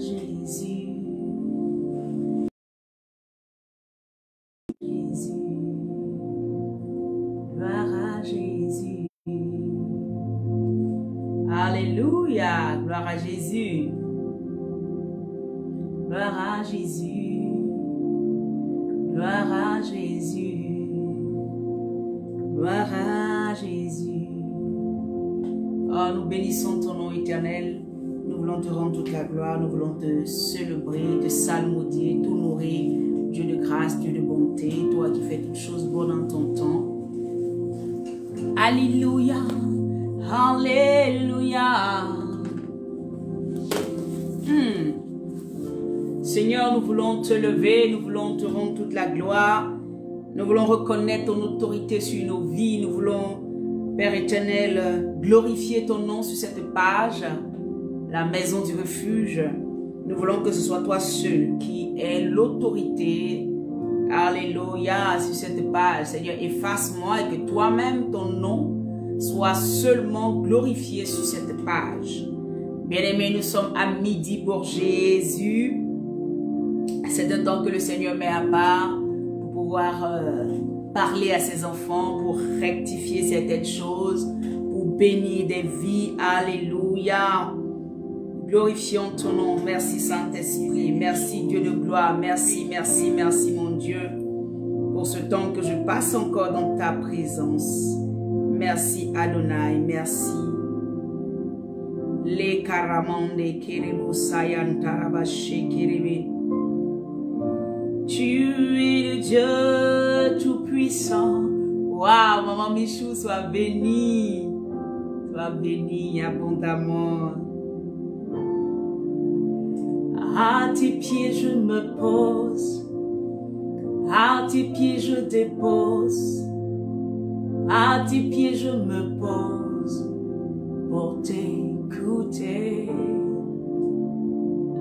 Jésus. Jésus. Gloire à Jésus. Alléluia. Gloire à Jésus. Gloire à Jésus. Gloire à Jésus. Gloire à Jésus. Oh, nous bénissons ton nom éternel. Nous voulons te rendre toute la gloire. Nous voulons te célébrer, te salmodier, t'honorer. Dieu de grâce, Dieu de bonté. Toi qui fais toutes choses bonnes en ton temps. Alléluia. Alléluia. Seigneur, nous voulons te lever, nous voulons te rendre toute la gloire. Nous voulons reconnaître ton autorité sur nos vies. Nous voulons, Père éternel, glorifier ton nom sur cette page, la maison du refuge. Nous voulons que ce soit toi seul qui ait l'autorité. Alléluia, sur cette page. Seigneur, efface-moi et que toi-même, ton nom, soit seulement glorifié sur cette page. Bien-aimés, nous sommes à midi pour Jésus. C'est un temps que le Seigneur met à part pour pouvoir parler à ses enfants, pour rectifier certaines choses, pour bénir des vies. Alléluia. Glorifions ton nom. Merci Saint-Esprit. Merci Dieu de gloire. Merci, merci, merci mon Dieu pour ce temps que je passe encore dans ta présence. Merci Adonai. Merci. Les karamande kerebo sayantarabashe kerebe. Tu es le Dieu tout-puissant. Waouh, maman Michou, sois bénie. Sois bénie abondamment. À tes pieds je me pose. À tes pieds je dépose. À tes pieds je me pose. Pour t'écouter.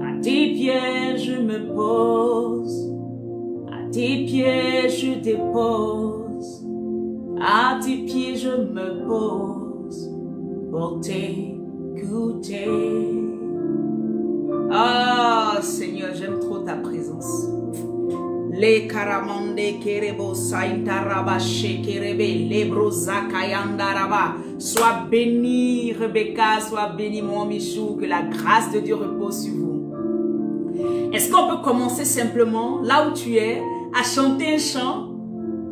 À tes pieds je me pose. À tes pieds je dépose, à tes pieds je me pose pour t'écouter. Ah Seigneur, j'aime trop ta présence. Les karamande kerebo saintaraba shekerebe lebro zakayandaraba. Sois béni Rebecca, sois béni mon Michou, que la grâce de Dieu repose sur vous. Est-ce qu'on peut commencer simplement, là où tu es, à chanter un chant?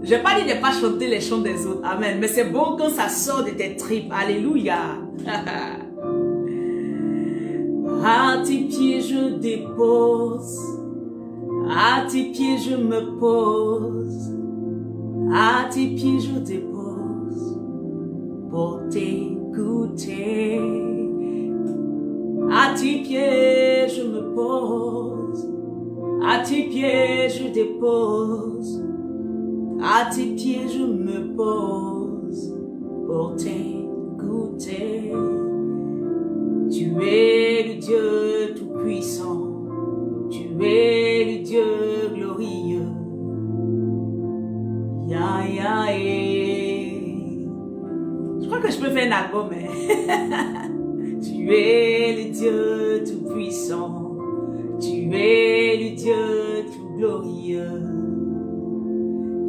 Je n'ai pas dit de ne pas chanter les chants des autres. Amen. Mais c'est bon quand ça sort de tes tripes. Alléluia. À tes pieds je dépose. À tes pieds je me pose. À tes pieds je dépose. Pour t'écouter. À tes pieds je me pose. À tes pieds je dépose. À tes pieds je me pose pour t'écouter. Tu es le Dieu tout-puissant. Tu es le Dieu glorieux. Ya ya eh. Je crois que je peux faire un album. Tu es le Dieu tout-puissant. Tu es le Dieu tout glorieux.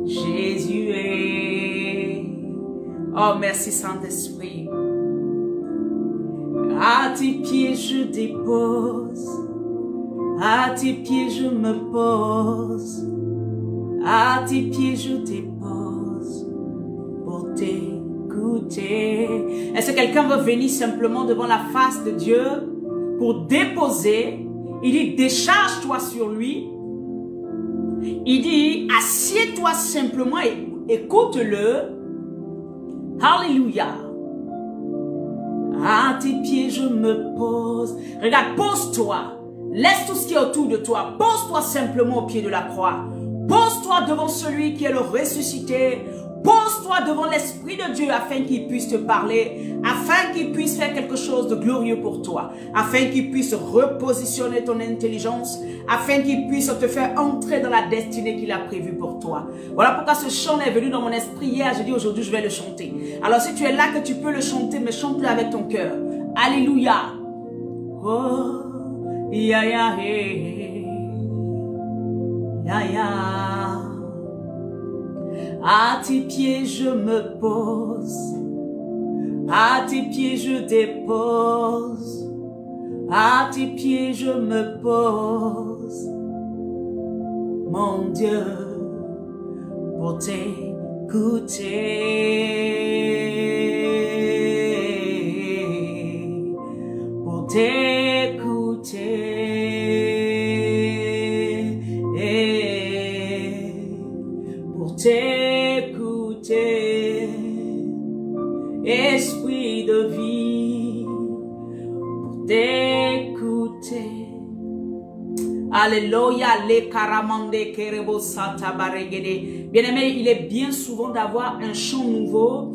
Jésus est. Oh, merci Saint-Esprit. À tes pieds je dépose. À tes pieds je me pose. À tes pieds je dépose. Pour t'écouter. Est-ce que quelqu'un veut venir simplement devant la face de Dieu pour déposer? Il dit, décharge-toi sur lui. Il dit, assieds-toi simplement et écoute-le. Alléluia. À tes pieds je me pose. Regarde, pose-toi. Laisse tout ce qui est autour de toi. Pose-toi simplement au pied de la croix. Pose-toi devant celui qui est le ressuscité. Pose-toi devant l'Esprit de Dieu afin qu'il puisse te parler, afin qu'il puisse faire quelque chose de glorieux pour toi, afin qu'il puisse repositionner ton intelligence, afin qu'il puisse te faire entrer dans la destinée qu'il a prévue pour toi. Voilà pourquoi ce chant est venu dans mon esprit hier. J'ai dit aujourd'hui je vais le chanter. Alors si tu es là que tu peux le chanter, mais chante-le avec ton cœur. Alléluia. Oh, Ya ya he. Ya ya. À tes pieds je me pose. À tes pieds je dépose. À tes pieds je me pose. Mon Dieu, pour t'écouter, pour t'écouter, Esprit de vie, pour t'écouter. Alléluia, les karamande kerebo santa baregede. Bien-aimé, il est bien souvent d'avoir un chant nouveau,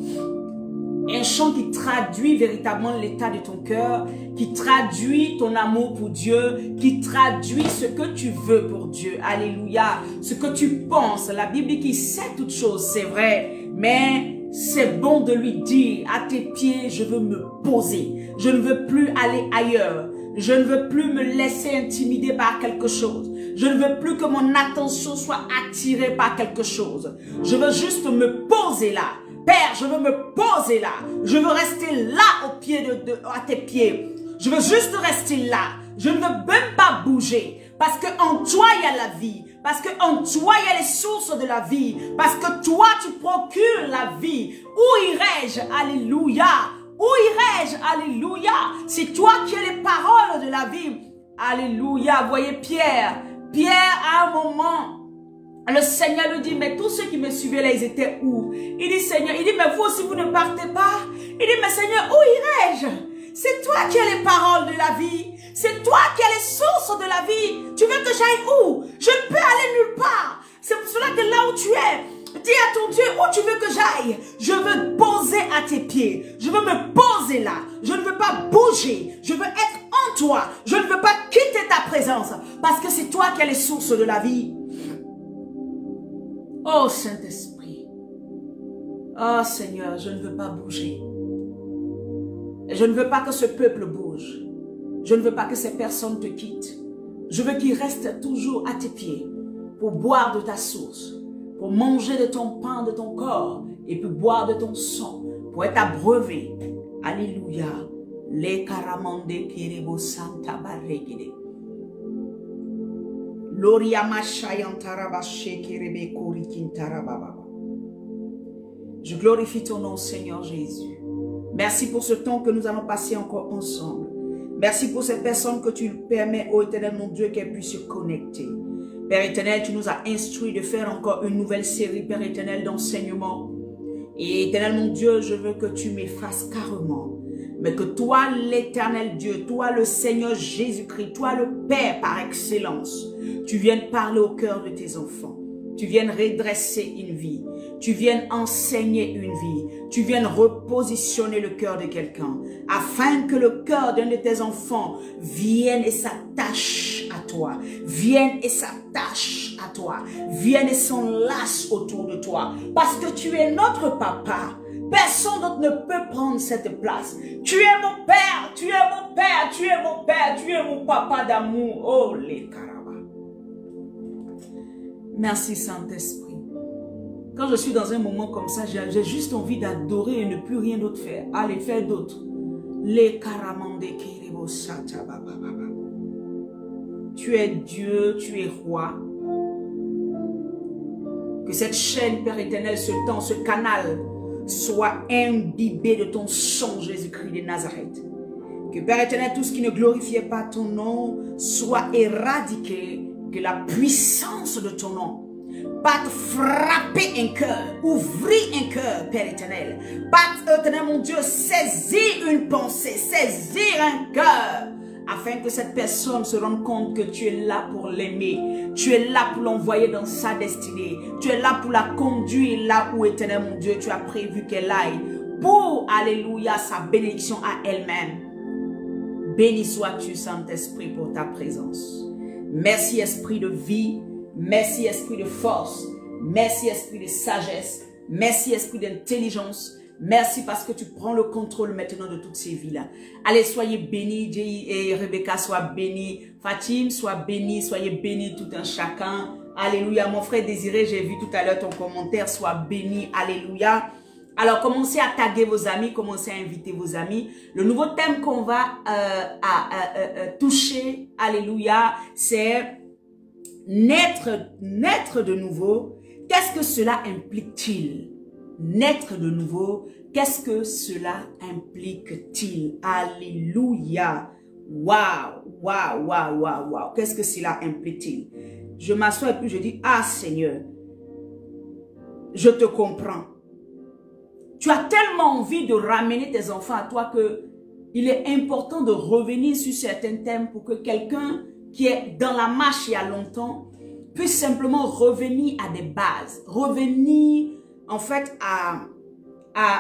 un chant qui traduit véritablement l'état de ton cœur, qui traduit ton amour pour Dieu, qui traduit ce que tu veux pour Dieu. Alléluia, ce que tu penses. La Bible dit qu'il sait toutes choses, c'est vrai, mais c'est bon de lui dire, à tes pieds, je veux me poser. Je ne veux plus aller ailleurs. Je ne veux plus me laisser intimider par quelque chose. Je ne veux plus que mon attention soit attirée par quelque chose. Je veux juste me poser là. Père, je veux me poser là. Je veux rester là au pied à tes pieds. Je veux juste rester là. Je ne veux même pas bouger. Parce qu'en toi, il y a la vie. Parce qu'en toi, il y a les sources de la vie. Parce que toi, tu procures la vie. Où irai-je? Alléluia. Où irai-je? Alléluia. C'est toi qui as les paroles de la vie. Alléluia. Voyez Pierre. Pierre, à un moment, le Seigneur lui dit, mais tous ceux qui me suivaient là, ils étaient où? Il dit, Seigneur, il dit, mais vous aussi, vous ne partez pas? Il dit, mais Seigneur, où irai-je? C'est toi qui as les paroles de la vie. C'est toi qui as les sources de la vie. Tu veux que j'aille où? Je ne peux aller nulle part. C'est pour cela que là où tu es, dis à ton Dieu, où tu veux que j'aille? Je veux poser à tes pieds. Je veux me poser là. Je ne veux pas bouger. Je veux être en toi. Je ne veux pas quitter ta présence. Parce que c'est toi qui as les sources de la vie. Oh Saint-Esprit. Oh Seigneur, je ne veux pas bouger. Je ne veux pas que ce peuple bouge. Je ne veux pas que ces personnes te quittent. Je veux qu'ils restent toujours à tes pieds pour boire de ta source, pour manger de ton pain, de ton corps, et puis boire de ton sang, pour être abreuvé. Alléluia. Les karamande kirebo santa baregede. Loriama shayantaraba shekerebe korikintarababa. Je glorifie ton nom, Seigneur Jésus. Merci pour ce temps que nous allons passer encore ensemble. Merci pour ces personnes que tu permets, ô Éternel, mon Dieu, qu'elles puissent se connecter. Père éternel, tu nous as instruit de faire encore une nouvelle série, Père éternel, d'enseignement. Et éternel, mon Dieu, je veux que tu m'effaces carrément. Mais que toi, l'éternel Dieu, toi, le Seigneur Jésus-Christ, toi, le Père par excellence, tu viennes parler au cœur de tes enfants. Tu viennes redresser une vie. Tu viennes enseigner une vie. Tu viennes repositionner le cœur de quelqu'un. Afin que le cœur d'un de tes enfants vienne et s'attache à toi. Vienne et s'attache à toi. Vienne et s'enlace autour de toi. Parce que tu es notre papa. Personne d'autre ne peut prendre cette place. Tu es mon Père. Tu es mon Père. Tu es mon Père. Tu es mon papa d'amour. Oh, les carabas. Merci Saint-Esprit. Quand je suis dans un moment comme ça, j'ai juste envie d'adorer et ne plus rien d'autre faire. Allez, faire d'autres. Les karamande kirebo sata baba. Tu es Dieu, tu es roi. Que cette chaîne, Père éternel, ce temps, ce canal, soit imbibé de ton sang, Jésus-Christ de Nazareth. Que Père éternel, tout ce qui ne glorifiait pas ton nom soit éradiqué. Que la puissance de ton nom parte frapper un cœur, ouvrir un cœur, Père éternel. Parte, éternel mon Dieu, saisir une pensée, saisir un cœur, afin que cette personne se rende compte que tu es là pour l'aimer. Tu es là pour l'envoyer dans sa destinée. Tu es là pour la conduire là où, éternel mon Dieu, tu as prévu qu'elle aille. Pour, alléluia, sa bénédiction à elle-même. Béni sois-tu, Saint-Esprit, pour ta présence. Merci esprit de vie, merci esprit de force, merci esprit de sagesse, merci esprit d'intelligence, Merci parce que tu prends le contrôle maintenant de toutes ces vies-là. Allez, soyez bénis, Jay et Rebecca, soient bénis. Fatim, sois bénis, soyez bénis tout un chacun. Alléluia. Mon frère Désiré, j'ai vu tout à l'heure ton commentaire, sois béni. Alléluia. Alors, commencez à taguer vos amis, commencez à inviter vos amis. Le nouveau thème qu'on va toucher, alléluia, c'est naître de nouveau. Qu'est-ce que cela implique-t-il? Naître de nouveau, qu'est-ce que cela implique-t-il? Alléluia. Waouh, waouh, waouh, waouh, waouh. Qu'est-ce que cela implique-t-il? Je m'assois et puis je dis, ah Seigneur, je te comprends. Tu as tellement envie de ramener tes enfants à toi que il est important de revenir sur certains thèmes pour que quelqu'un qui est dans la marche il y a longtemps puisse simplement revenir à des bases, revenir en fait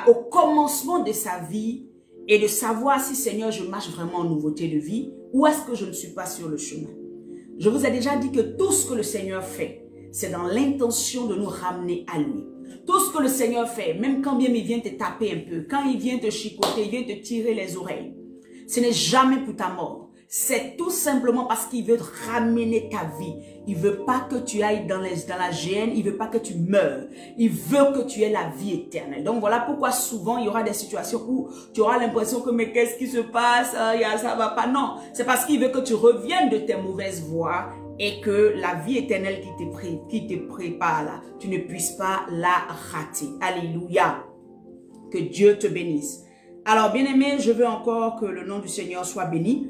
au commencement de sa vie et de savoir si Seigneur je marche vraiment en nouveauté de vie ou est-ce que je ne suis pas sur le chemin. Je vous ai déjà dit que tout ce que le Seigneur fait, c'est dans l'intention de nous ramener à lui. Tout ce que le Seigneur fait, même quand bien il vient te taper un peu, quand il vient te chicoter, il vient te tirer les oreilles, ce n'est jamais pour ta mort. C'est tout simplement parce qu'il veut ramener ta vie. Il ne veut pas que tu ailles dans la géhenne, il ne veut pas que tu meurs. Il veut que tu aies la vie éternelle. Donc voilà pourquoi souvent il y aura des situations où tu auras l'impression que mais qu'est-ce qui se passe, ça va pas. Non, c'est parce qu'il veut que tu reviennes de tes mauvaises voies et que la vie éternelle qui te prépare là, tu ne puisses pas la rater. Alléluia. Que Dieu te bénisse. Alors bien-aimé, je veux encore que le nom du Seigneur soit béni.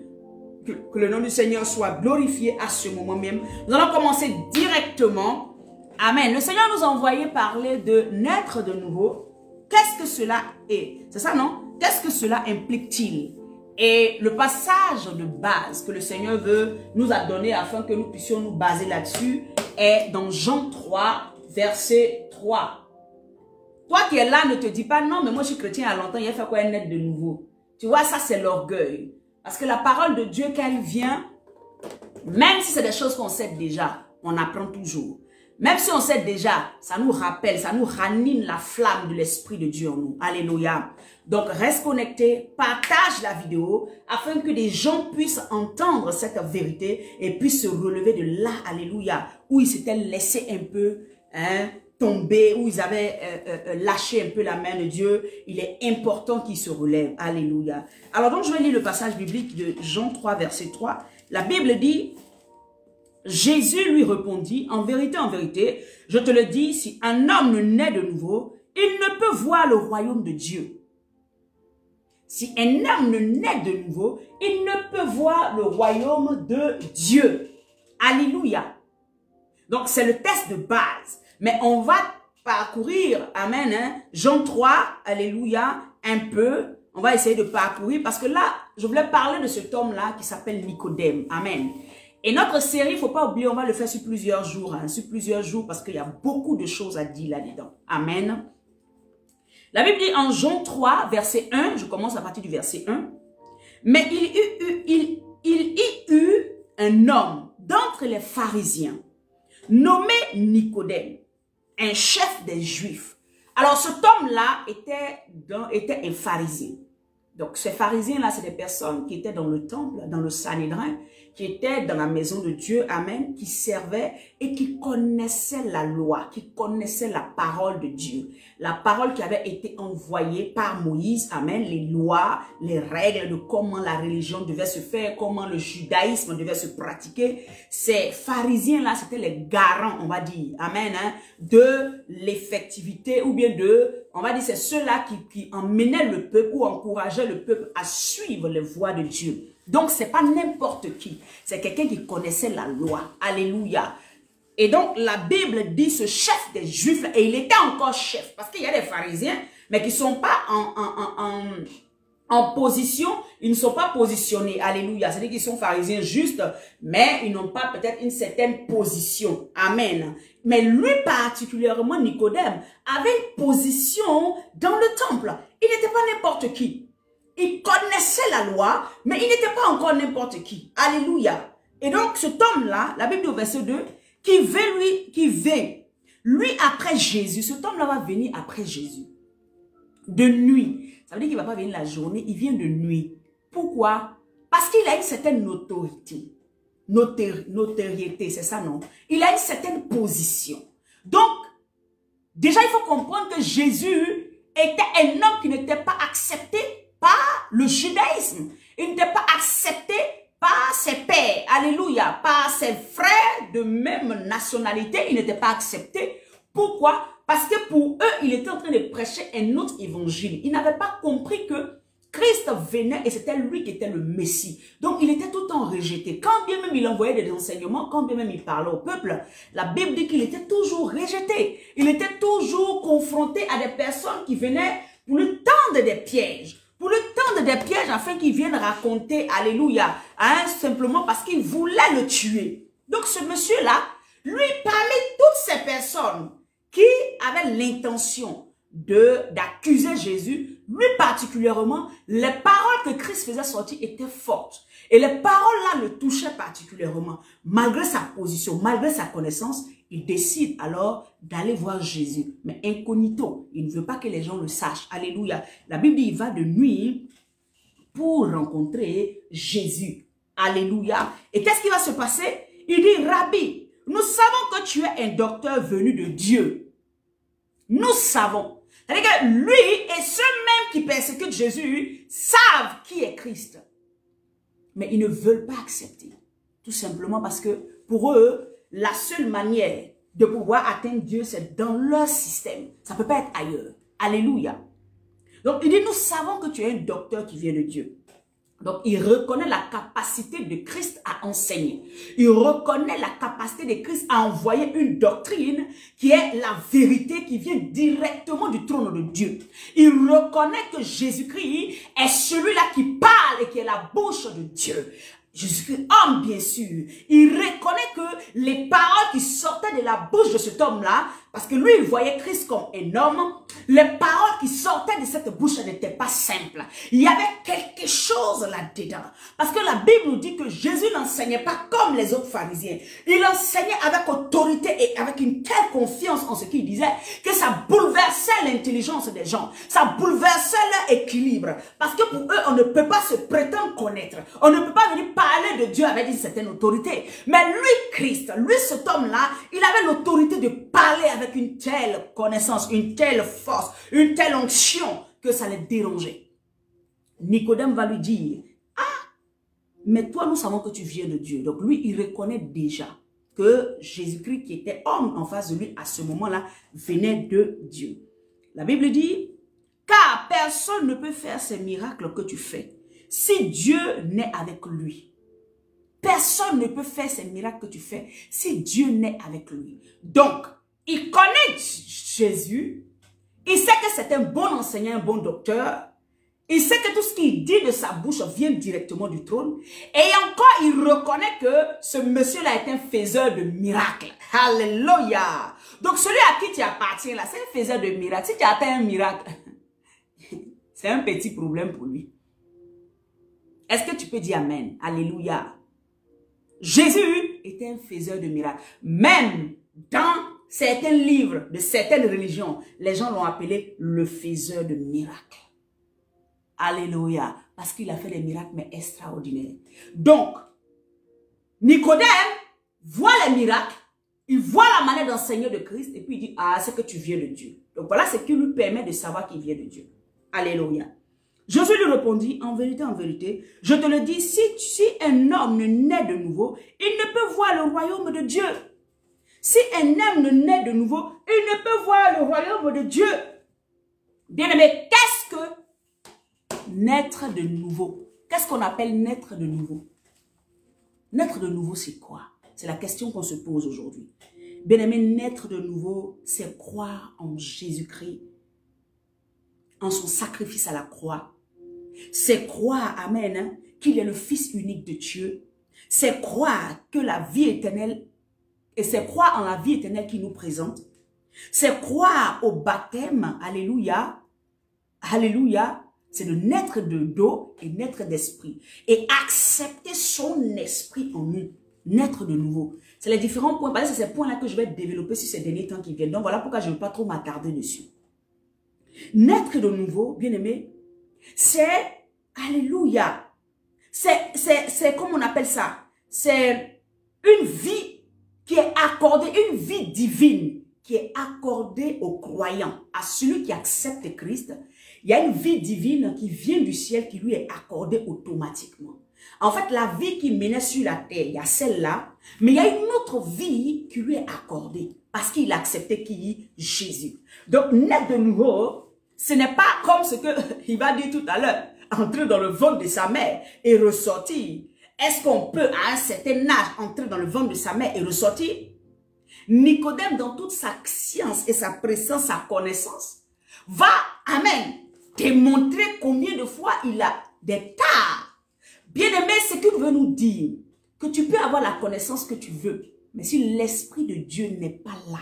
Que le nom du Seigneur soit glorifié à ce moment même. Nous allons commencer directement. Amen. Le Seigneur nous a envoyé parler de naître de nouveau. Qu'est-ce que cela est? C'est ça, non? Qu'est-ce que cela implique-t-il? Et le passage de base que le Seigneur veut nous a donné afin que nous puissions nous baser là-dessus est dans Jean 3, verset 3. Toi qui es là, ne te dis pas, non, mais moi je suis chrétien à longtemps, il a fait quoi naître de nouveau? Tu vois, ça c'est l'orgueil. Parce que la parole de Dieu, quand elle vient, même si c'est des choses qu'on sait déjà, on apprend toujours. Même si on sait déjà, ça nous rappelle, ça nous ranime la flamme de l'Esprit de Dieu en nous. Alléluia. Donc, reste connecté, partage la vidéo, afin que des gens puissent entendre cette vérité et puissent se relever de là, alléluia, où ils s'étaient laissés un peu tomber, où ils avaient lâché un peu la main de Dieu. Il est important qu'ils se relèvent. Alléluia. Alors donc, je vais lire le passage biblique de Jean 3, verset 3. La Bible dit, Jésus lui répondit, en vérité, je te le dis, si un homme ne naît de nouveau, il ne peut voir le royaume de Dieu. Si un homme ne naît de nouveau, il ne peut voir le royaume de Dieu. Alléluia. Donc, c'est le test de base. Mais on va parcourir, amen, Jean 3, alléluia, un peu. On va essayer de parcourir parce que là, je voulais parler de cet homme-là qui s'appelle Nicodème. Amen. Et notre série, il ne faut pas oublier, on va le faire sur plusieurs jours. Parce qu'il y a beaucoup de choses à dire là-dedans. Amen. La Bible dit en Jean 3, verset 1, je commence à partir du verset 1. Mais il y eut un homme d'entre les pharisiens, nommé Nicodème, un chef des Juifs. Alors cet homme-là était un pharisien. Donc ces pharisiens-là, c'est des personnes qui étaient dans le temple, dans le Sanhédrin, qui étaient dans la maison de Dieu, amen, qui servaient et qui connaissaient la loi, qui connaissaient la parole de Dieu. La parole qui avait été envoyée par Moïse, amen, les lois, les règles de comment la religion devait se faire, comment le judaïsme devait se pratiquer. Ces pharisiens-là, c'était les garants, on va dire, amen, de l'effectivité ou bien on va dire, c'est ceux-là qui emmenaient le peuple ou encourageaient le peuple à suivre les voies de Dieu. Donc, c'est pas n'importe qui. C'est quelqu'un qui connaissait la loi. Alléluia. Et donc, la Bible dit ce chef des Juifs, et il était encore chef. Parce qu'il y a des pharisiens, mais qui ne sont pas en position, ils ne sont pas positionnés. Alléluia. C'est-à-dire qu'ils sont pharisiens justes, mais ils n'ont pas peut-être une certaine position. Amen. Mais lui particulièrement, Nicodème, avait une position dans le temple. Il n'était pas n'importe qui. Il connaissait la loi, mais il n'était pas encore n'importe qui. Alléluia. Et donc, cet homme-là, la Bible dit au verset 2, qui vint, lui après Jésus. Cet homme-là va venir après Jésus. De nuit. Ça veut dire qu'il ne va pas venir la journée, il vient de nuit. Pourquoi? Parce qu'il a une certaine autorité. Notoriété, c'est ça, non? Il a une certaine position. Donc, déjà, il faut comprendre que Jésus était un homme qui n'était pas accepté par le judaïsme. Il n'était pas accepté par ses pères, alléluia, par ses frères de même nationalité. Il n'était pas accepté. Pourquoi? Parce que pour eux, il était en train de prêcher un autre évangile. Ils n'avaient pas compris que Christ venait et c'était lui qui était le Messie. Donc, il était tout le temps rejeté. Quand bien même il envoyait des enseignements, quand bien même il parlait au peuple, la Bible dit qu'il était toujours rejeté. Il était toujours confronté à des personnes qui venaient pour lui tendre des pièges. Pour lui tendre des pièges afin qu'il vienne raconter, alléluia, hein, simplement parce qu'il voulait le tuer. Donc, ce monsieur-là, lui parlait toutes ces personnes qui avaient l'intention d'accuser Jésus, lui particulièrement, les paroles que Christ faisait sortir étaient fortes. Et les paroles-là le touchaient particulièrement. Malgré sa position, malgré sa connaissance, il décide alors d'aller voir Jésus. Mais incognito, il ne veut pas que les gens le sachent. Alléluia. La Bible dit, il va de nuit pour rencontrer Jésus. Alléluia. Et qu'est-ce qui va se passer? Il dit, Rabbi, nous savons que tu es un docteur venu de Dieu. Nous savons. C'est-à-dire que lui et ceux-mêmes qui persécutent Jésus savent qui est Christ. Mais ils ne veulent pas accepter. Tout simplement parce que pour eux, la seule manière de pouvoir atteindre Dieu, c'est dans leur système. Ça ne peut pas être ailleurs. Alléluia. Donc il dit, nous savons que tu es un docteur qui vient de Dieu. Donc, il reconnaît la capacité de Christ à enseigner. Il reconnaît la capacité de Christ à envoyer une doctrine qui est la vérité qui vient directement du trône de Dieu. Il reconnaît que Jésus-Christ est celui-là qui parle et qui est la bouche de Dieu. Jésus-Christ, homme bien sûr, il reconnaît que les paroles qui sortaient de la bouche de cet homme-là, parce que lui, il voyait Christ comme un homme, les paroles qui sortaient de cette bouche n'étaient pas simples. Il y avait quelque chose là-dedans. Parce que la Bible nous dit que Jésus n'enseignait pas comme les autres pharisiens. Il enseignait avec autorité et avec une telle confiance en ce qu'il disait que ça bouleversait l'intelligence des gens. Ça bouleversait leur équilibre. Parce que pour eux, on ne peut pas se prétendre connaître. On ne peut pas venir parler de Dieu avec une certaine autorité. Mais lui, Christ, lui, cet homme-là, il avait l'autorité de parler avec une telle connaissance, une telle force, une telle onction que ça les dérangeait. Nicodème va lui dire, ah, mais toi, nous savons que tu viens de Dieu. Donc lui, il reconnaît déjà que Jésus-Christ, qui était homme en face de lui à ce moment-là, venait de Dieu. La Bible dit, car personne ne peut faire ces miracles que tu fais si Dieu n'est avec lui. Personne ne peut faire ces miracles que tu fais si Dieu n'est avec lui. Donc, il connaît Jésus. Il sait que c'est un bon enseignant, un bon docteur. Il sait que tout ce qu'il dit de sa bouche vient directement du trône. Et encore, il reconnaît que ce monsieur-là est un faiseur de miracles. Alléluia. Donc, celui à qui tu appartiens là, c'est un faiseur de miracles. Si tu atteins un miracle, c'est un petit problème pour lui. Est-ce que tu peux dire Amen? Alléluia. Jésus était un faiseur de miracles. Même dans certains livres de certaines religions, les gens l'ont appelé le faiseur de miracles. Alléluia. Parce qu'il a fait des miracles, mais extraordinaires. Donc, Nicodème voit les miracles, il voit la manière d'enseigner de Christ, et puis il dit, ah, c'est que tu viens de Dieu. Donc voilà ce qui lui permet de savoir qu'il vient de Dieu. Alléluia. Jésus lui répondit, en vérité, je te le dis, si un homme ne naît de nouveau, il ne peut voir le royaume de Dieu. Si un homme ne naît de nouveau, il ne peut voir le royaume de Dieu. Bien-aimé, qu'est-ce que naître de nouveau? Qu'est-ce qu'on appelle naître de nouveau? Naître de nouveau, c'est quoi? C'est la question qu'on se pose aujourd'hui. Bien-aimé, naître de nouveau, c'est croire en Jésus-Christ, en son sacrifice à la croix. C'est croire, amen, hein, qu'il est le Fils unique de Dieu. C'est croire que la vie éternelle, et c'est croire en la vie éternelle qu'il nous présente. C'est croire au baptême, alléluia, alléluia. C'est de naître d'eau et naître d'esprit. Et accepter son esprit en nous. Naître de nouveau. C'est les différents points. C'est ces points-là que je vais développer sur ces derniers temps qui viennent. Donc voilà pourquoi je ne veux pas trop m'attarder dessus. Naître de nouveau, bien-aimé, c'est, alléluia, c'est comme on appelle ça, c'est une vie qui est accordée, une vie divine qui est accordée aux croyants, à celui qui accepte Christ. Il y a une vie divine qui vient du ciel qui lui est accordée automatiquement. En fait, la vie qui menait sur la terre, il y a celle-là, mais il y a une autre vie qui lui est accordée parce qu'il a accepté qui? Jésus. Donc, naître de nouveau, ce n'est pas comme ce qu'il va dire tout à l'heure, entrer dans le ventre de sa mère et ressortir. Est-ce qu'on peut, à un certain âge, entrer dans le ventre de sa mère et ressortir? Nicodème, dans toute sa science et sa présence, sa connaissance, va, amen, démontrer combien de fois il a des tares. Bien-aimé, ce qu'il veut nous dire, que tu peux avoir la connaissance que tu veux, mais si l'Esprit de Dieu n'est pas là,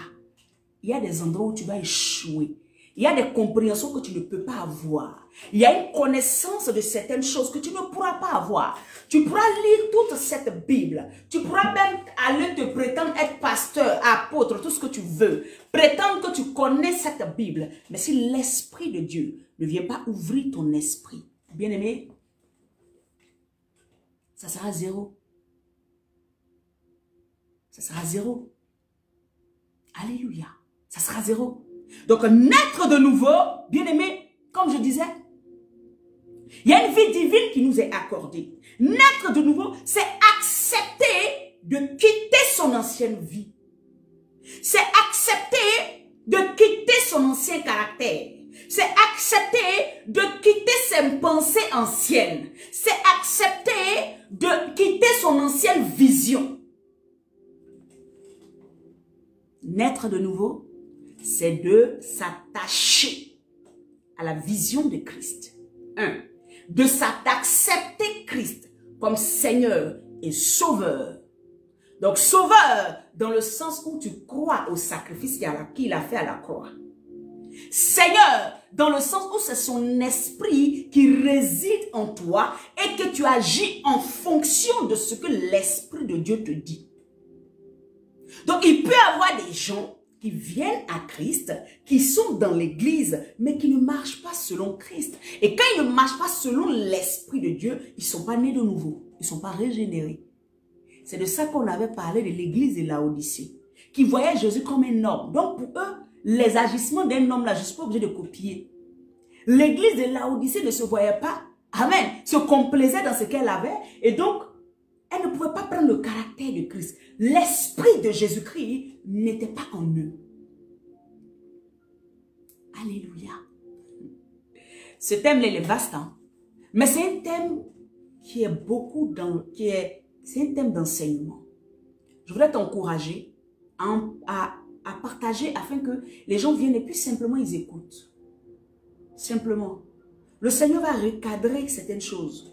il y a des endroits où tu vas échouer. Il y a des compréhensions que tu ne peux pas avoir. Il y a une connaissance de certaines choses que tu ne pourras pas avoir. Tu pourras lire toute cette Bible. Tu pourras même aller te prétendre être pasteur, apôtre, tout ce que tu veux. Prétendre que tu connais cette Bible. Mais si l'Esprit de Dieu ne vient pas ouvrir ton esprit, bien-aimé, ça sera zéro. Ça sera zéro. Alléluia. Ça sera zéro. Donc, naître de nouveau, bien-aimé, comme je disais, il y a une vie divine qui nous est accordée. Naître de nouveau, c'est accepter de quitter son ancienne vie. C'est accepter de quitter son ancien caractère. C'est accepter de quitter ses pensées anciennes. C'est accepter de quitter son ancienne vision. Naître de nouveau, c'est de s'attacher à la vision de Christ. De d'accepter Christ comme Seigneur et Sauveur. Donc, Sauveur dans le sens où tu crois au sacrifice qu'il a fait à la croix. Seigneur dans le sens où c'est son esprit qui réside en toi et que tu agis en fonction de ce que l'Esprit de Dieu te dit. Donc, il peut y avoir des gens qui viennent à Christ, qui sont dans l'église, mais qui ne marchent pas selon Christ. Et quand ils ne marchent pas selon l'Esprit de Dieu, ils ne sont pas nés de nouveau. Ils ne sont pas régénérés. C'est de ça qu'on avait parlé de l'église de Laodicée, qui voyait Jésus comme un homme. Donc pour eux, les agissements d'un homme là, je ne suis pas obligé de copier. L'église de Laodicée ne se voyait pas, amen, se complaisait dans ce qu'elle avait. Et donc, elle ne pouvait pas prendre le caractère de Christ. L'esprit de Jésus-Christ n'était pas en eux. Alléluia. Ce thème-là, il est vaste, hein? Mais c'est un thème qui est beaucoup dans, c'est un thème d'enseignement. Je voudrais t'encourager à partager afin que les gens viennent et puis simplement ils écoutent. Simplement. Le Seigneur va recadrer certaines choses.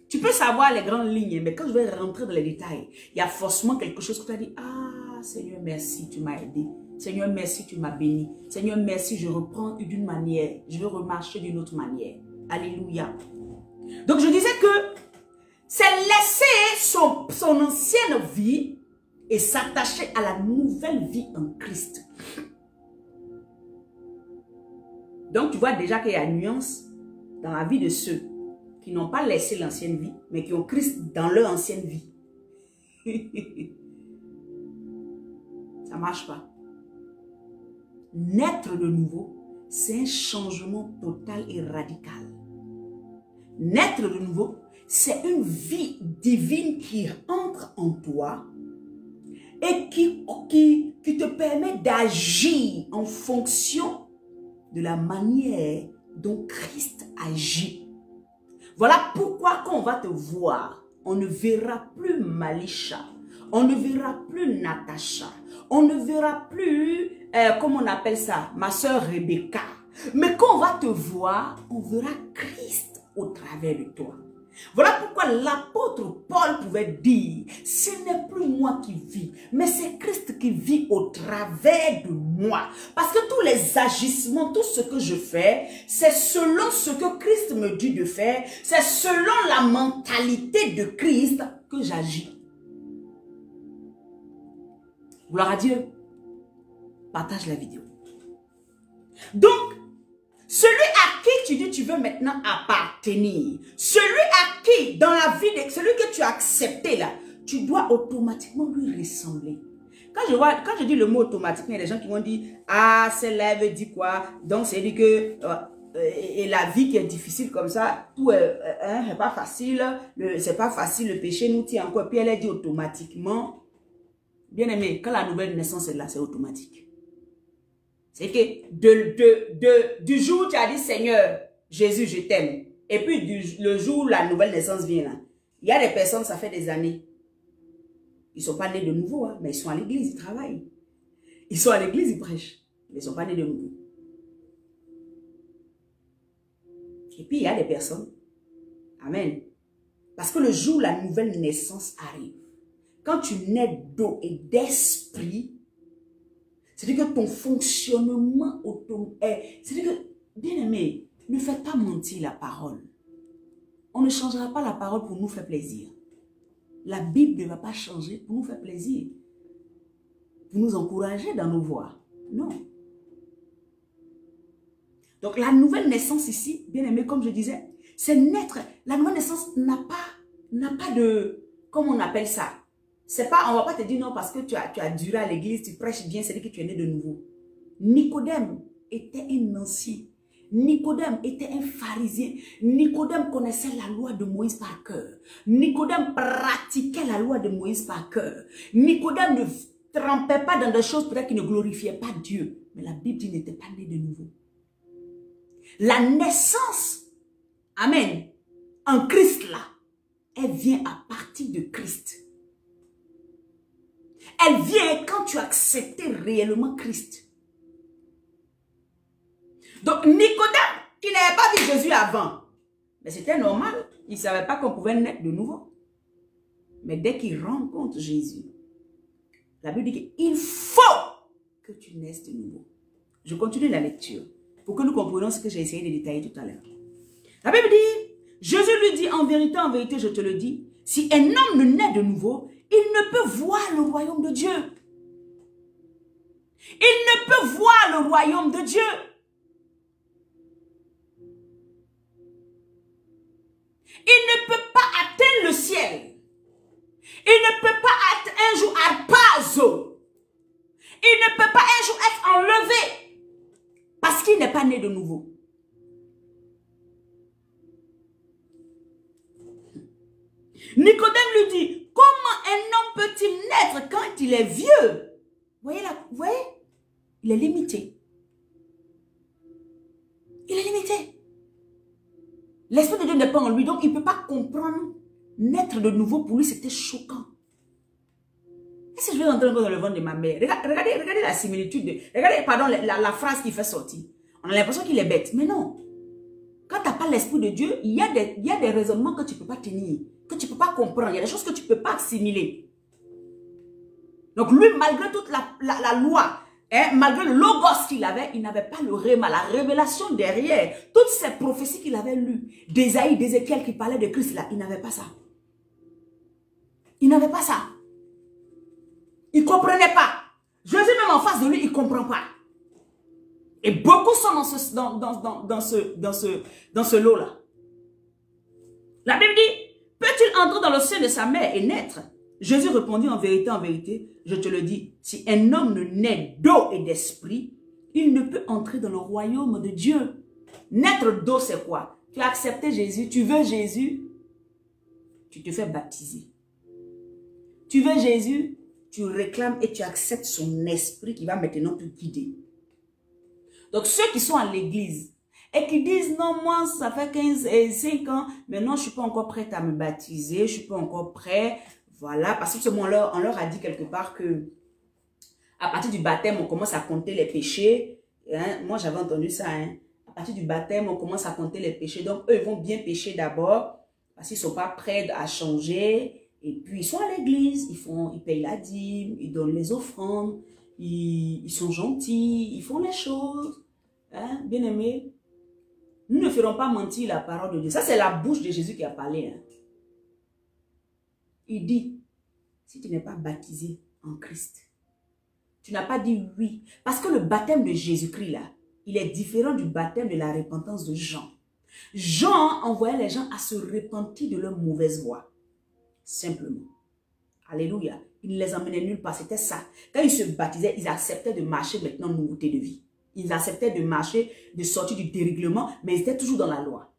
Tu peux savoir les grandes lignes, mais quand je vais rentrer dans les détails, il y a forcément quelque chose que tu as dit. Ah, Seigneur, merci, tu m'as aidé. Seigneur, merci, tu m'as béni. Seigneur, merci, je reprends d'une manière. Je veux remarcher d'une autre manière. Alléluia. Donc, je disais que c'est laisser son ancienne vie et s'attacher à la nouvelle vie en Christ. Donc, tu vois déjà qu'il y a une nuance dans la vie de ceux qui n'ont pas laissé l'ancienne vie, mais qui ont Christ dans leur ancienne vie. Ça ne marche pas. Naître de nouveau, c'est un changement total et radical. Naître de nouveau, c'est une vie divine qui entre en toi et qui te permet d'agir en fonction de la manière dont Christ agit. Voilà pourquoi quand on va te voir, on ne verra plus Malisha, on ne verra plus Natacha, on ne verra plus, comment on appelle ça, ma soeur Rebecca. Mais quand on va te voir, on verra Christ au travers de toi. Voilà pourquoi l'apôtre Paul pouvait dire, ce n'est plus moi qui vis, mais c'est Christ qui vit au travers de moi. Parce que tous les agissements, tout ce que je fais, c'est selon ce que Christ me dit de faire, c'est selon la mentalité de Christ que j'agis. Gloire à Dieu. Partage la vidéo. Donc, Celui à qui tu dis tu veux maintenant appartenir, celui à qui dans la vie, celui que tu as accepté là, tu dois automatiquement lui ressembler. Quand je dis le mot automatiquement, il y a des gens qui vont dire, ah, celle-là veut dire quoi? Donc c'est dit que et la vie qui est difficile comme ça, tout est pas facile, c'est pas facile, le péché nous tient encore. Puis elle est dit automatiquement, bien aimé, quand la nouvelle naissance est là, c'est automatique. C'est que du jour où tu as dit Seigneur, Jésus, je t'aime. Et puis le jour où la nouvelle naissance vient là, il y a des personnes, ça fait des années. Ils ne sont pas nés de nouveau, hein, mais ils sont à l'église, ils travaillent. Ils sont à l'église, ils prêchent. Mais ils ne sont pas nés de nouveau. Et puis il y a des personnes, amen. Parce que le jour où la nouvelle naissance arrive, quand tu nais d'eau et d'esprit, c'est-à-dire que ton fonctionnement automatique, c'est-à-dire que, bien aimé, ne faites pas mentir la parole. On ne changera pas la parole pour nous faire plaisir. La Bible ne va pas changer pour nous faire plaisir. Pour nous encourager dans nos voies. Non. Donc la nouvelle naissance ici, bien aimé, comme je disais, c'est naître. La nouvelle naissance n'a pas de, comment on appelle ça? C'est pas, on va pas te dire non parce que tu as duré à l'église, tu prêches bien, c'est que tu es né de nouveau. Nicodème était un ancien. Nicodème était un pharisien. Nicodème connaissait la loi de Moïse par cœur. Nicodème pratiquait la loi de Moïse par cœur. Nicodème ne trempait pas dans des choses peut-être qui ne glorifiaient pas Dieu. Mais la Bible dit qu'il n'était pas né de nouveau. La naissance, amen, en Christ là, elle vient à partir de Christ. Elle vient quand tu as accepté réellement Christ. Donc Nicodème, qui n'avait pas vu Jésus avant, mais c'était normal, il ne savait pas qu'on pouvait naître de nouveau. Mais dès qu'il rencontre Jésus, la Bible dit qu'il faut que tu naisses de nouveau. Je continue la lecture pour que nous comprenions ce que j'ai essayé de détailler tout à l'heure. La Bible dit, Jésus lui dit, en vérité, je te le dis, si un homme ne naît de nouveau, il ne peut voir le royaume de Dieu. Il ne peut voir le royaume de Dieu. Il ne peut pas atteindre le ciel. Il ne peut pas un jour arpazo. Il ne peut pas un jour être enlevé. Parce qu'il n'est pas né de nouveau. Nicodème lui dit, comment un homme peut-il naître quand il est vieux? Vous voyez, il est limité. Il est limité. L'Esprit de Dieu n'est pas en lui, donc il ne peut pas comprendre. Naître de nouveau, pour lui, c'était choquant. Et si je vais rentrer dans le ventre de ma mère, regardez la similitude, regardez, pardon, la phrase qu'il fait sortir. On a l'impression qu'il est bête, mais non. Quand tu n'as pas l'Esprit de Dieu, il y a des raisonnements que tu ne peux pas tenir, que tu ne peux pas comprendre. Il y a des choses que tu ne peux pas assimiler. Donc lui, malgré toute la loi, hein, malgré le logos qu'il avait, il n'avait pas le réma, la révélation derrière. Toutes ces prophéties qu'il avait lues, d'Ésaïe, d'Ézéchiel qui parlaient de Christ, là, il n'avait pas ça. Il n'avait pas ça. Il ne comprenait pas. Jésus même en face de lui, il ne comprend pas. Et beaucoup sont dans ce lot-là. La Bible dit, peut-il entrer dans le sein de sa mère et naître? Jésus répondit, en vérité, je te le dis, si un homme ne naît d'eau et d'esprit, il ne peut entrer dans le royaume de Dieu. Naître d'eau, c'est quoi? Tu as accepté Jésus, tu veux Jésus, tu te fais baptiser. Tu veux Jésus, tu réclames et tu acceptes son esprit qui va maintenant te guider. Donc ceux qui sont à l'église et qui disent non, moi ça fait 15 et 5 ans, mais non, je ne suis pas encore prête à me baptiser, je ne suis pas encore prêt. Voilà, parce que on leur a dit quelque part que à partir du baptême, on commence à compter les péchés. Hein? Moi, j'avais entendu ça. Hein? À partir du baptême, on commence à compter les péchés. Donc, eux, ils vont bien pécher d'abord parce qu'ils ne sont pas prêts à changer. Et puis, ils sont à l'église, ils payent la dîme, ils donnent les offrandes, ils sont gentils, ils font les choses. Hein? Bien aimés. Nous ne ferons pas mentir la parole de Dieu. Ça, c'est la bouche de Jésus qui a parlé. Hein? Il dit, si tu n'es pas baptisé en Christ, tu n'as pas dit oui. Parce que le baptême de Jésus-Christ, là, il est différent du baptême de la repentance de Jean. Jean envoyait les gens à se repentir de leur mauvaise voie. Simplement. Alléluia. Il ne les emmenait nulle part. C'était ça. Quand ils se baptisaient, ils acceptaient de marcher maintenant en nouveauté de vie. Ils acceptaient de marcher, de sortir du dérèglement, mais ils étaient toujours dans la loi.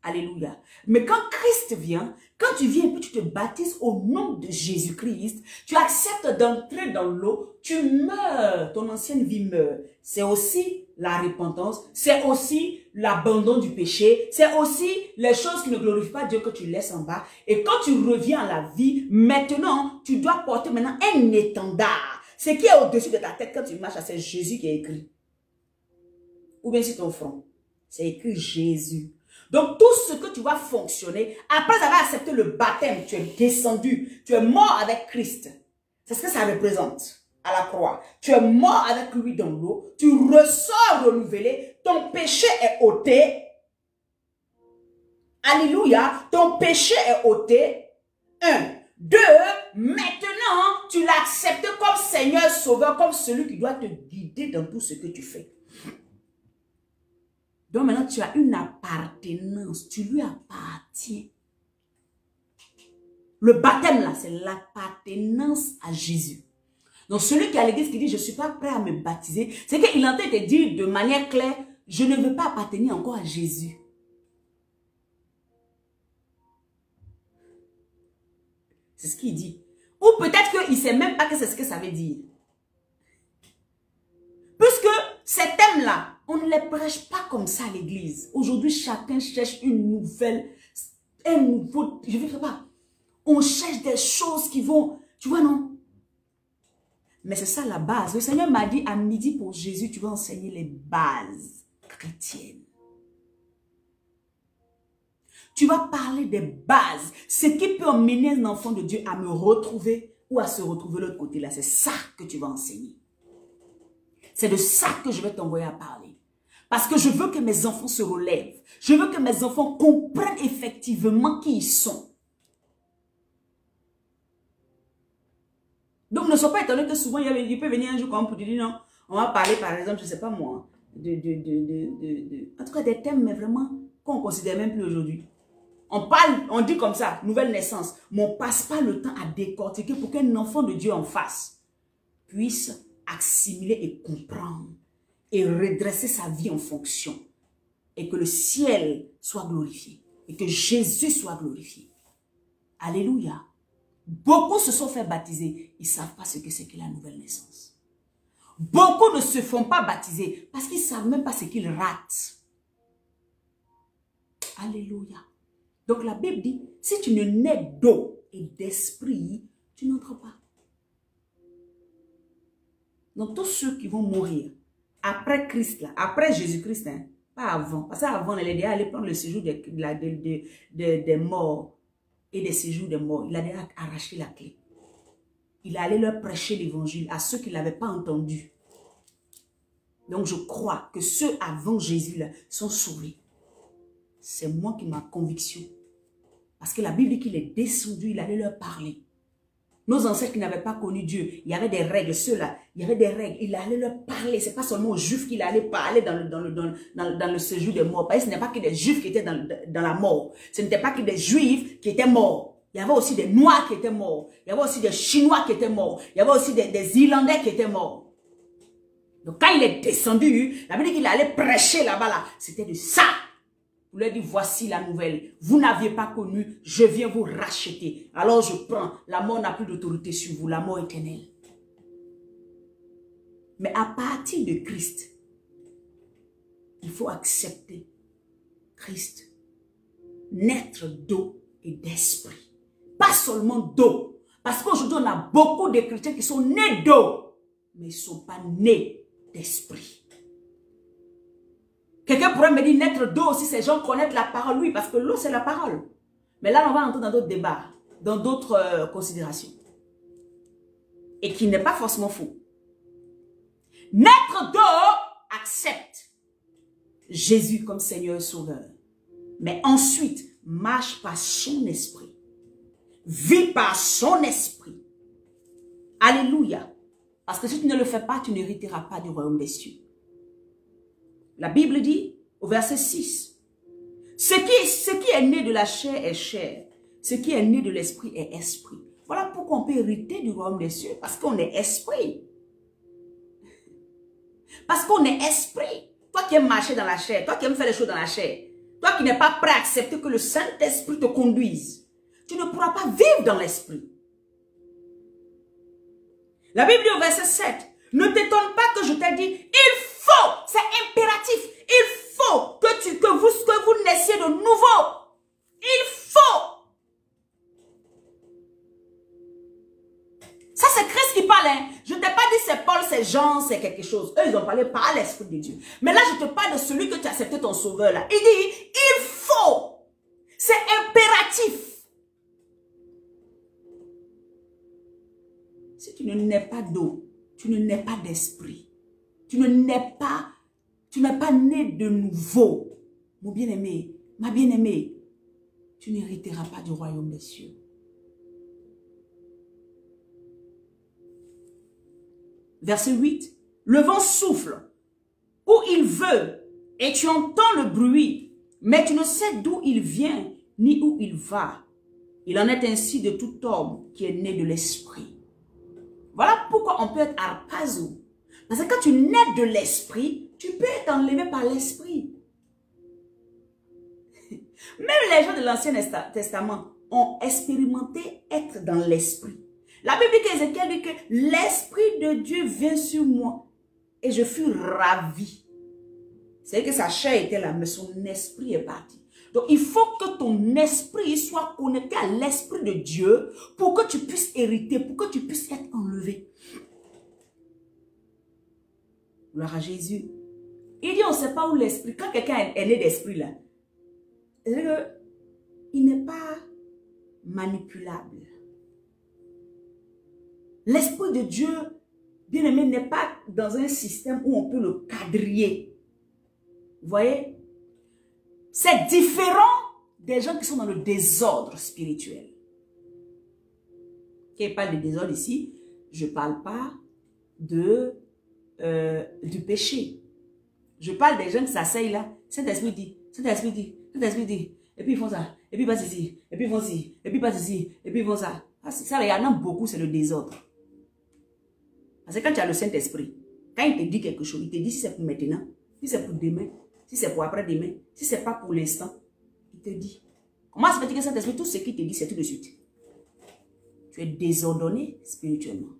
Alléluia. Mais quand Christ vient, quand tu viens et puis tu te baptises au nom de Jésus-Christ, tu acceptes d'entrer dans l'eau, tu meurs, ton ancienne vie meurt. C'est aussi la repentance, c'est aussi l'abandon du péché, c'est aussi les choses qui ne glorifient pas Dieu que tu laisses en bas. Et quand tu reviens à la vie, maintenant, tu dois porter maintenant un étendard. Ce qui est au-dessus de ta tête quand tu marches, c'est Jésus qui est écrit. Ou bien sur ton front, c'est écrit Jésus. Donc, tout ce que tu vas fonctionner, après avoir accepté le baptême, tu es descendu, tu es mort avec Christ. C'est ce que ça représente à la croix. Tu es mort avec lui dans l'eau, tu ressors renouvelé, ton péché est ôté. Alléluia, ton péché est ôté. 1. 2. Maintenant, tu l'acceptes comme Seigneur Sauveur, comme celui qui doit te guider dans tout ce que tu fais. Donc maintenant, tu as une appartenance, tu lui appartiens. Le baptême là, c'est l'appartenance à Jésus. Donc celui qui est à l'église qui dit, je ne suis pas prêt à me baptiser, c'est qu'il est en train de te dire de manière claire, je ne veux pas appartenir encore à Jésus. C'est ce qu'il dit. Ou peut-être qu'il ne sait même pas que c'est ce que ça veut dire. Puisque ces thèmes-là, on ne les prêche pas comme ça à l'église. Aujourd'hui, chacun cherche une nouvelle, un nouveau, je ne sais pas. On cherche des choses qui vont, tu vois non? Mais c'est ça la base. Le Seigneur m'a dit à midi pour Jésus, tu vas enseigner les bases chrétiennes. Tu vas parler des bases. Ce qui peut emmener un enfant de Dieu à me retrouver ou à se retrouver de l'autre côté là. C'est ça que tu vas enseigner. C'est de ça que je vais t'envoyer à parler. Parce que je veux que mes enfants se relèvent. Je veux que mes enfants comprennent effectivement qui ils sont. Donc ne sois pas étonné que souvent il peut venir un jour comme pour te dire non, on va parler par exemple, je ne sais pas moi, en tout cas des thèmes mais vraiment qu'on ne considère même plus aujourd'hui. On parle, on dit comme ça, nouvelle naissance, mais on ne passe pas le temps à décortiquer pour qu'un enfant de Dieu en face puisse assimiler et comprendre et redresser sa vie en fonction et que le ciel soit glorifié et que Jésus soit glorifié. Alléluia. Beaucoup se sont fait baptiser, ils ne savent pas ce que c'est que la nouvelle naissance. Beaucoup ne se font pas baptiser parce qu'ils ne savent même pas ce qu'ils ratent. Alléluia. Donc la Bible dit, si tu ne nais d'eau et d'esprit, tu n'entres pas. Donc tous ceux qui vont mourir après Christ, là, après Jésus-Christ, hein, pas avant. Parce qu'avant, il est déjà allé prendre le séjour des morts et des séjours des morts. Il a déjà arraché la clé. Il est allé leur prêcher l'évangile à ceux qui ne l'avaient pas entendu. Donc je crois que ceux avant Jésus là, sont sauvés. C'est moi qui ma conviction. Parce que la Bible dit qu'il est descendu, il allait leur parler. Nos ancêtres qui n'avaient pas connu Dieu, il y avait des règles, ceux-là, il y avait des règles, il allait leur parler. Ce n'est pas seulement aux Juifs qu'il allait parler dans le séjour des morts. Parce que ce n'est pas que des Juifs qui étaient dans la mort. Ce n'était pas que des Juifs qui étaient morts. Il y avait aussi des Noirs qui étaient morts. Il y avait aussi des Chinois qui étaient morts. Il y avait aussi des Irlandais qui étaient morts. Donc quand il est descendu, la Bible dit qu'il allait prêcher là-bas, là. C'était de ça. Vous leur dit, voici la nouvelle. Vous n'aviez pas connu, je viens vous racheter. Alors je prends, la mort n'a plus d'autorité sur vous, la mort éternelle. Mais à partir de Christ, il faut accepter Christ. Naître d'eau et d'esprit. Pas seulement d'eau. Parce qu'aujourd'hui, on a beaucoup de chrétiens qui sont nés d'eau, mais ils ne sont pas nés d'esprit. Quelqu'un pourrait me dire naître d'eau si ces gens connaissent la parole. Oui, parce que l'eau, c'est la parole. Mais là, on va entrer dans d'autres débats, dans d'autres considérations. Et qui n'est pas forcément faux. Naître d'eau, accepte Jésus comme Seigneur et Sauveur. Mais ensuite, marche par son esprit. Vis par son esprit. Alléluia. Parce que si tu ne le fais pas, tu n'hériteras pas du royaume des cieux. La Bible dit, au verset 6, ce qui est né de la chair est chair, ce qui est né de l'esprit est esprit. Voilà pourquoi on peut hériter du royaume des cieux, parce qu'on est esprit. Parce qu'on est esprit. Toi qui aimes marcher dans la chair, toi qui aimes faire les choses dans la chair, toi qui n'es pas prêt à accepter que le Saint-Esprit te conduise, tu ne pourras pas vivre dans l'esprit. La Bible dit au verset 7, ne t'étonne pas que je t'ai dit, il faut, c'est impératif, il faut que vous naissiez de nouveau. Il faut. Ça, c'est Christ qui parle. Hein. Je ne t'ai pas dit c'est Paul, c'est Jean, c'est quelque chose. Eux, ils ont parlé par l'Esprit de Dieu. Mais là, je te parle de celui que tu as accepté ton sauveur. Là. Il dit, il faut. C'est impératif. Si tu ne nais pas d'eau, tu ne nais pas d'esprit. Tu n'es pas né de nouveau. Mon bien-aimé, ma bien-aimée, tu n'hériteras pas du royaume des cieux. Verset 8. Le vent souffle où il veut et tu entends le bruit, mais tu ne sais d'où il vient ni où il va. Il en est ainsi de tout homme qui est né de l'esprit. Voilà pourquoi on peut être harpazo. Parce que quand tu nais de l'esprit, tu peux être enlevé par l'esprit. Même les gens de l'Ancien Testament ont expérimenté être dans l'esprit. La Bible dit qu'Ézéchiel dit que l'Esprit de Dieu vient sur moi et je fus ravi. C'est que sa chair était là, mais son esprit est parti. Donc, il faut que ton esprit soit connecté à l'Esprit de Dieu pour que tu puisses hériter, pour que tu puisses être enlevé. Gloire à Jésus. Il dit, on ne sait pas où l'esprit, quand quelqu'un est né d'esprit là, il n'est pas manipulable. L'Esprit de Dieu, bien aimé, n'est pas dans un système où on peut le quadriller. Vous voyez? C'est différent des gens qui sont dans le désordre spirituel. Quand je parle de désordre ici, je ne parle pas du péché. Je parle des gens qui s'asseyent là. Cet esprit dit, cet esprit dit, cet esprit dit. Et puis ils font ça, et puis ils passent ici, et puis ils font ci, et puis ils passent ici, et puis ils font ça. Ça, il y en a beaucoup, c'est le désordre. Parce que quand tu as le Saint-Esprit, quand il te dit quelque chose, il te dit si c'est pour maintenant, si c'est pour demain, si c'est pour après-demain, si ce n'est pas pour l'instant, il te dit. Comment se fait-il que Saint-Esprit, tout ce qu'il te dit, c'est tout de suite? Tu es désordonné spirituellement.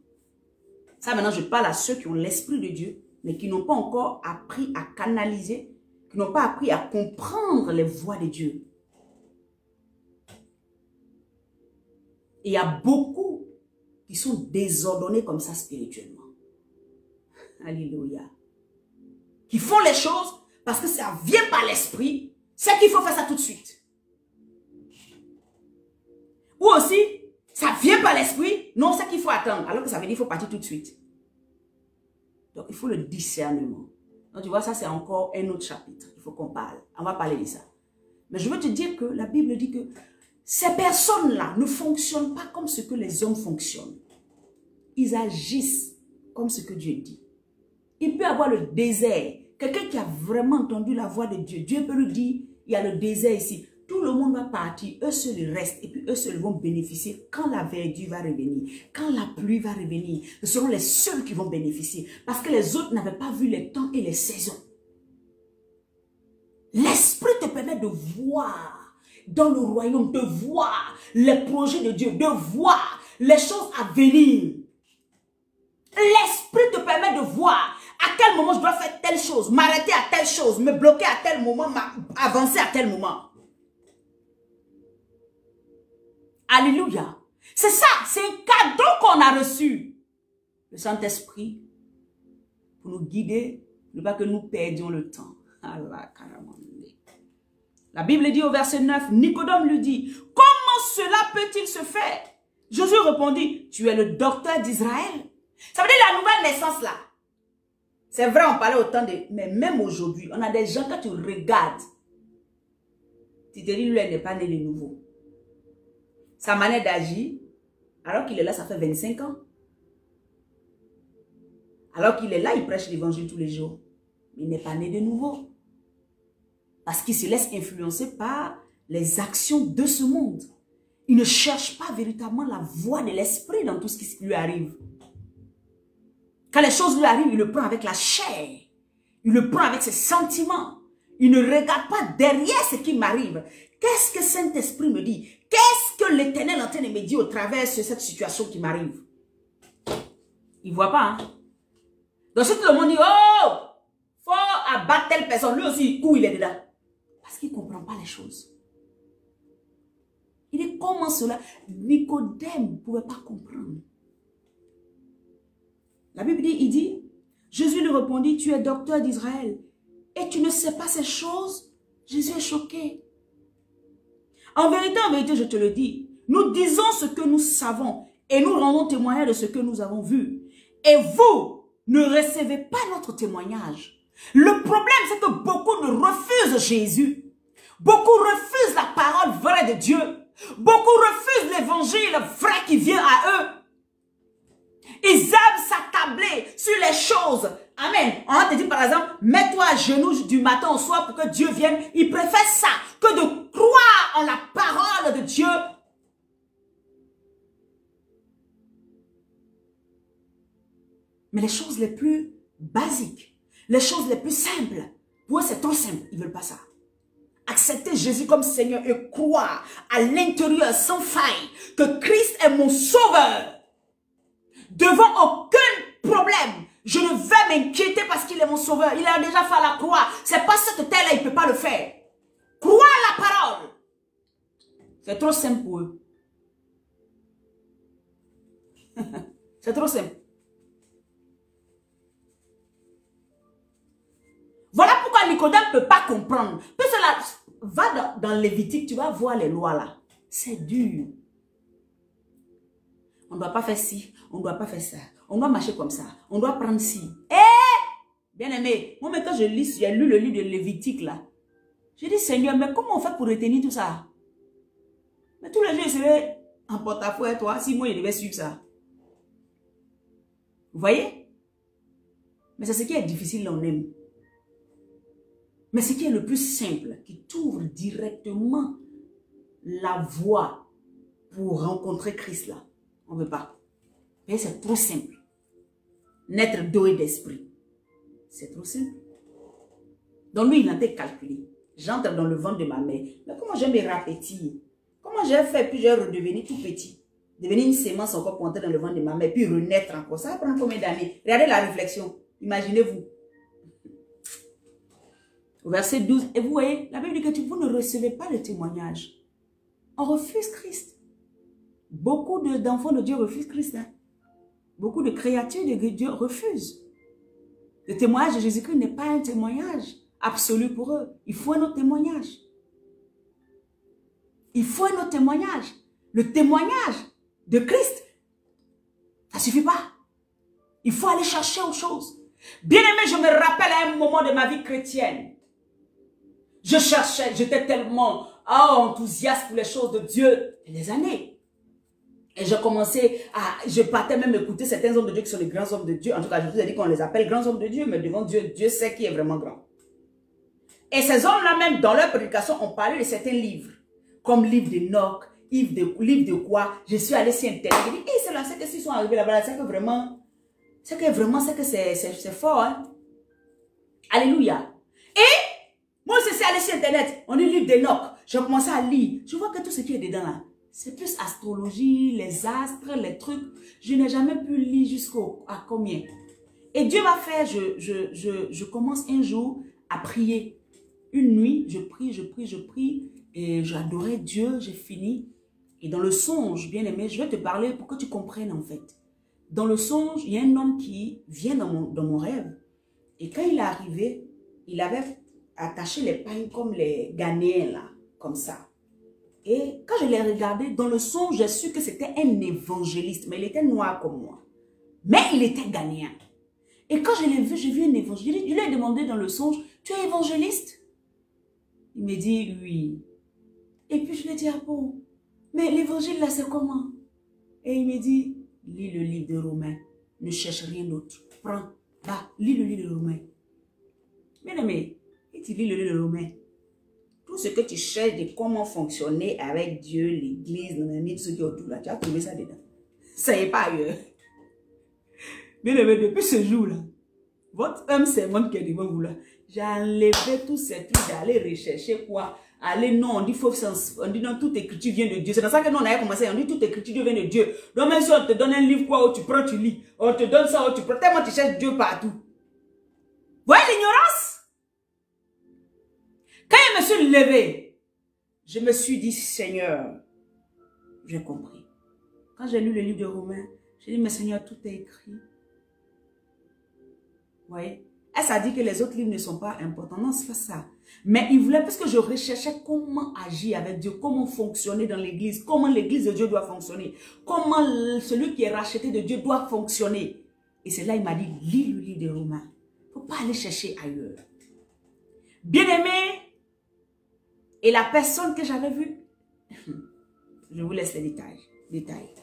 Ça, maintenant, je parle à ceux qui ont l'Esprit de Dieu, mais qui n'ont pas encore appris à canaliser, qui n'ont pas appris à comprendre les voies de Dieu. Et il y a beaucoup qui sont désordonnés comme ça spirituellement. Alléluia. Qui font les choses parce que ça vient par l'esprit, c'est qu'il faut faire ça tout de suite. Ou aussi, ça vient par l'esprit, non, c'est qu'il faut attendre, alors que ça veut dire qu'il faut partir tout de suite. Donc, il faut le discernement. Donc, tu vois, ça, c'est encore un autre chapitre. Il faut qu'on parle. On va parler de ça. Mais je veux te dire que la Bible dit que ces personnes-là ne fonctionnent pas comme ce que les hommes fonctionnent. Ils agissent comme ce que Dieu dit. Il peut y avoir le désert. Quelqu'un qui a vraiment entendu la voix de Dieu, Dieu peut lui dire, il y a le désert ici. Tout le monde va partir, eux seuls ils restent et puis eux seuls vont bénéficier quand la verdure va revenir, quand la pluie va revenir. Ce seront les seuls qui vont bénéficier parce que les autres n'avaient pas vu les temps et les saisons. L'esprit te permet de voir dans le royaume, de voir les projets de Dieu, de voir les choses à venir. L'esprit te permet de voir à quel moment je dois faire telle chose, m'arrêter à telle chose, me bloquer à tel moment, avancer à tel moment. Alléluia. C'est ça, c'est un cadeau qu'on a reçu. Le Saint-Esprit, pour nous guider, ne pas que nous perdions le temps. La Bible dit au verset 9, Nicodème lui dit, comment cela peut-il se faire? Jésus répondit, tu es le docteur d'Israël. Ça veut dire la nouvelle naissance là. C'est vrai, on parlait autant de... Mais même aujourd'hui, on a des gens, quand tu regardes, tu te dis, lui, elle n'est pas né de nouveau. Sa manière d'agir, alors qu'il est là, ça fait 25 ans. Alors qu'il est là, il prêche l'évangile tous les jours. mais il n'est pas né de nouveau. Parce qu'il se laisse influencer par les actions de ce monde. Il ne cherche pas véritablement la voie de l'esprit dans tout ce qui lui arrive. Quand les choses lui arrivent, il le prend avec la chair. Il le prend avec ses sentiments. Il ne regarde pas derrière ce qui m'arrive. Qu'est-ce que Saint-Esprit me dit? Qu'est-ce que l'Éternel est en train de me dire au travers de cette situation qui m'arrive? Il ne voit pas. Hein? Donc si tout le monde dit, oh, faut abattre telle personne, lui aussi, où il est dedans? Parce qu'il ne comprend pas les choses. Il dit, comment cela? Nicodème ne pouvait pas comprendre. La Bible dit, il dit, Jésus lui répondit, tu es docteur d'Israël et tu ne sais pas ces choses? Jésus est choqué. En vérité, je te le dis, nous disons ce que nous savons et nous rendons témoignage de ce que nous avons vu. Et vous ne recevez pas notre témoignage. Le problème, c'est que beaucoup ne refusent Jésus. Beaucoup refusent la parole vraie de Dieu. Beaucoup refusent l'évangile vrai qui vient à eux. Ils aiment s'attabler sur les choses. Amen. On te dit par exemple, mets-toi à genoux du matin au soir pour que Dieu vienne. Ils préfèrent ça que de croire en la parole de Dieu. Mais les choses les plus basiques, les choses les plus simples, pour eux c'est trop simple, ils ne veulent pas ça. Accepter Jésus comme Seigneur et croire à l'intérieur sans faille que Christ est mon sauveur. Devant aucun problème, je ne vais m'inquiéter parce qu'il est mon sauveur. Il a déjà fait la croix. C'est pas cette terre-là, il ne peut pas le faire. Croire à la parole. C'est trop simple pour eux. C'est trop simple. Voilà pourquoi Nicodème ne peut pas comprendre. Parce que là, va dans Lévitique, tu vas voir les lois là. C'est dur. On ne doit pas faire ci, on ne doit pas faire ça. On doit marcher comme ça, on doit prendre ci. Bien aimé, moi quand j'ai lu le livre de Lévitique là, j'ai dit Seigneur, mais comment on fait pour retenir tout ça? Mais tous les jours, je serais en porte-à-faux, toi, si moi je devais suivre ça. Vous voyez? Mais c'est ce qui est difficile là, on aime. Mais ce qui est le plus simple, qui t'ouvre directement la voie pour rencontrer Christ là, on ne veut pas. Mais c'est trop simple. Naître d'eau et d'esprit. C'est trop simple. Donc lui, il a été calculé. J'entre dans le ventre de ma mère. Mais comment je me rapétille? Comment j'ai fait puis j'ai redevenu tout petit? Devenir une sémence encore pour entrer dans le ventre de ma mère, puis renaître encore. Ça va prendre combien d'années? Regardez la réflexion. Imaginez-vous. Au verset 12. Et vous voyez, la Bible dit que vous ne recevez pas le témoignage. On refuse Christ. Beaucoup d'enfants de Dieu refusent Christ. Hein? Beaucoup de créatures de Dieu refusent. Le témoignage de Jésus-Christ n'est pas un témoignage absolu pour eux. Il faut un autre témoignage. Il faut un autre témoignage. Le témoignage de Christ, ça ne suffit pas. Il faut aller chercher autre chose. Bien aimé, je me rappelle à un moment de ma vie chrétienne. Je cherchais, j'étais tellement enthousiaste pour les choses de Dieu. Et des années. Et je partais même écouter certains hommes de Dieu qui sont les grands hommes de Dieu. En tout cas, je vous ai dit qu'on les appelle grands hommes de Dieu, mais devant Dieu, Dieu sait qui est vraiment grand. Et ces hommes-là même, dans leur prédication, ont parlé de certains livres, comme livre d'Enoch, livre de quoi. Je suis allé sur Internet, j'ai dit, c'est là, c'est que s'ils sont arrivés là-bas, c'est que vraiment, c'est fort, hein. Alléluia. Et, moi, je suis allé sur Internet, on lit le livre d'Enoch. J'ai commencé à lire. Je vois que tout ce qui est dedans là, c'est plus astrologie, les astres, les trucs. Je n'ai jamais pu lire jusqu'à combien. Et Dieu m'a fait, je commence un jour à prier. Une nuit, je prie. Et j'adorais Dieu, j'ai fini. Et dans le songe, bien aimé, je vais te parler pour que tu comprennes en fait. Dans le songe, il y a un homme qui vient dans mon rêve. Et quand il est arrivé, il avait attaché les pailles comme les Ghanéens là, comme ça. Et quand je l'ai regardé, dans le songe, j'ai su que c'était un évangéliste. Mais il était noir comme moi. Mais il était ghanéen. Et quand je l'ai vu, j'ai vu un évangéliste. Je lui ai demandé dans le songe, tu es évangéliste? Il me dit, oui. Et puis je lui ai dit, ah bon, mais l'évangile là, c'est comment? Et il me dit, lis le livre de Romains. Ne cherche rien d'autre. Prends, va, lis le livre de Romains. Bien aimé, et tu lis le livre de Romains. Tout ce que tu cherches de comment fonctionner avec Dieu, l'église, tout ce qui est autour là, tu as trouvé ça dedans. Ça n'est pas ailleurs. Bien aimé, depuis ce jour-là, votre homme servante qui est devant vous là, j'ai enlevé tous ces trucs d'aller rechercher quoi. Allez, non, on dit non, toute écriture vient de Dieu. C'est dans ça que nous on avait commencé, on dit toute écriture vient de Dieu. Donc même si on te donne un livre quoi, où tu prends, tu lis. On te donne ça, où tu prends. Tellement tu cherches Dieu partout. Voyez l'ignorance? Quand je me suis levé, je me suis dit, Seigneur, j'ai compris. Quand j'ai lu le livre de Romains, j'ai dit, mais Seigneur, tout est écrit. Vous voyez? Est-ce à dire que les autres livres ne sont pas importants? Non, c'est pas ça. Mais il voulait, parce que je recherchais comment agir avec Dieu, comment fonctionner dans l'église, comment l'église de Dieu doit fonctionner, comment celui qui est racheté de Dieu doit fonctionner. Et c'est là il m'a dit, lis le livre de Romains. Il ne faut pas aller chercher ailleurs. Bien-aimé, et la personne que j'avais vue, je vous laisse les détails.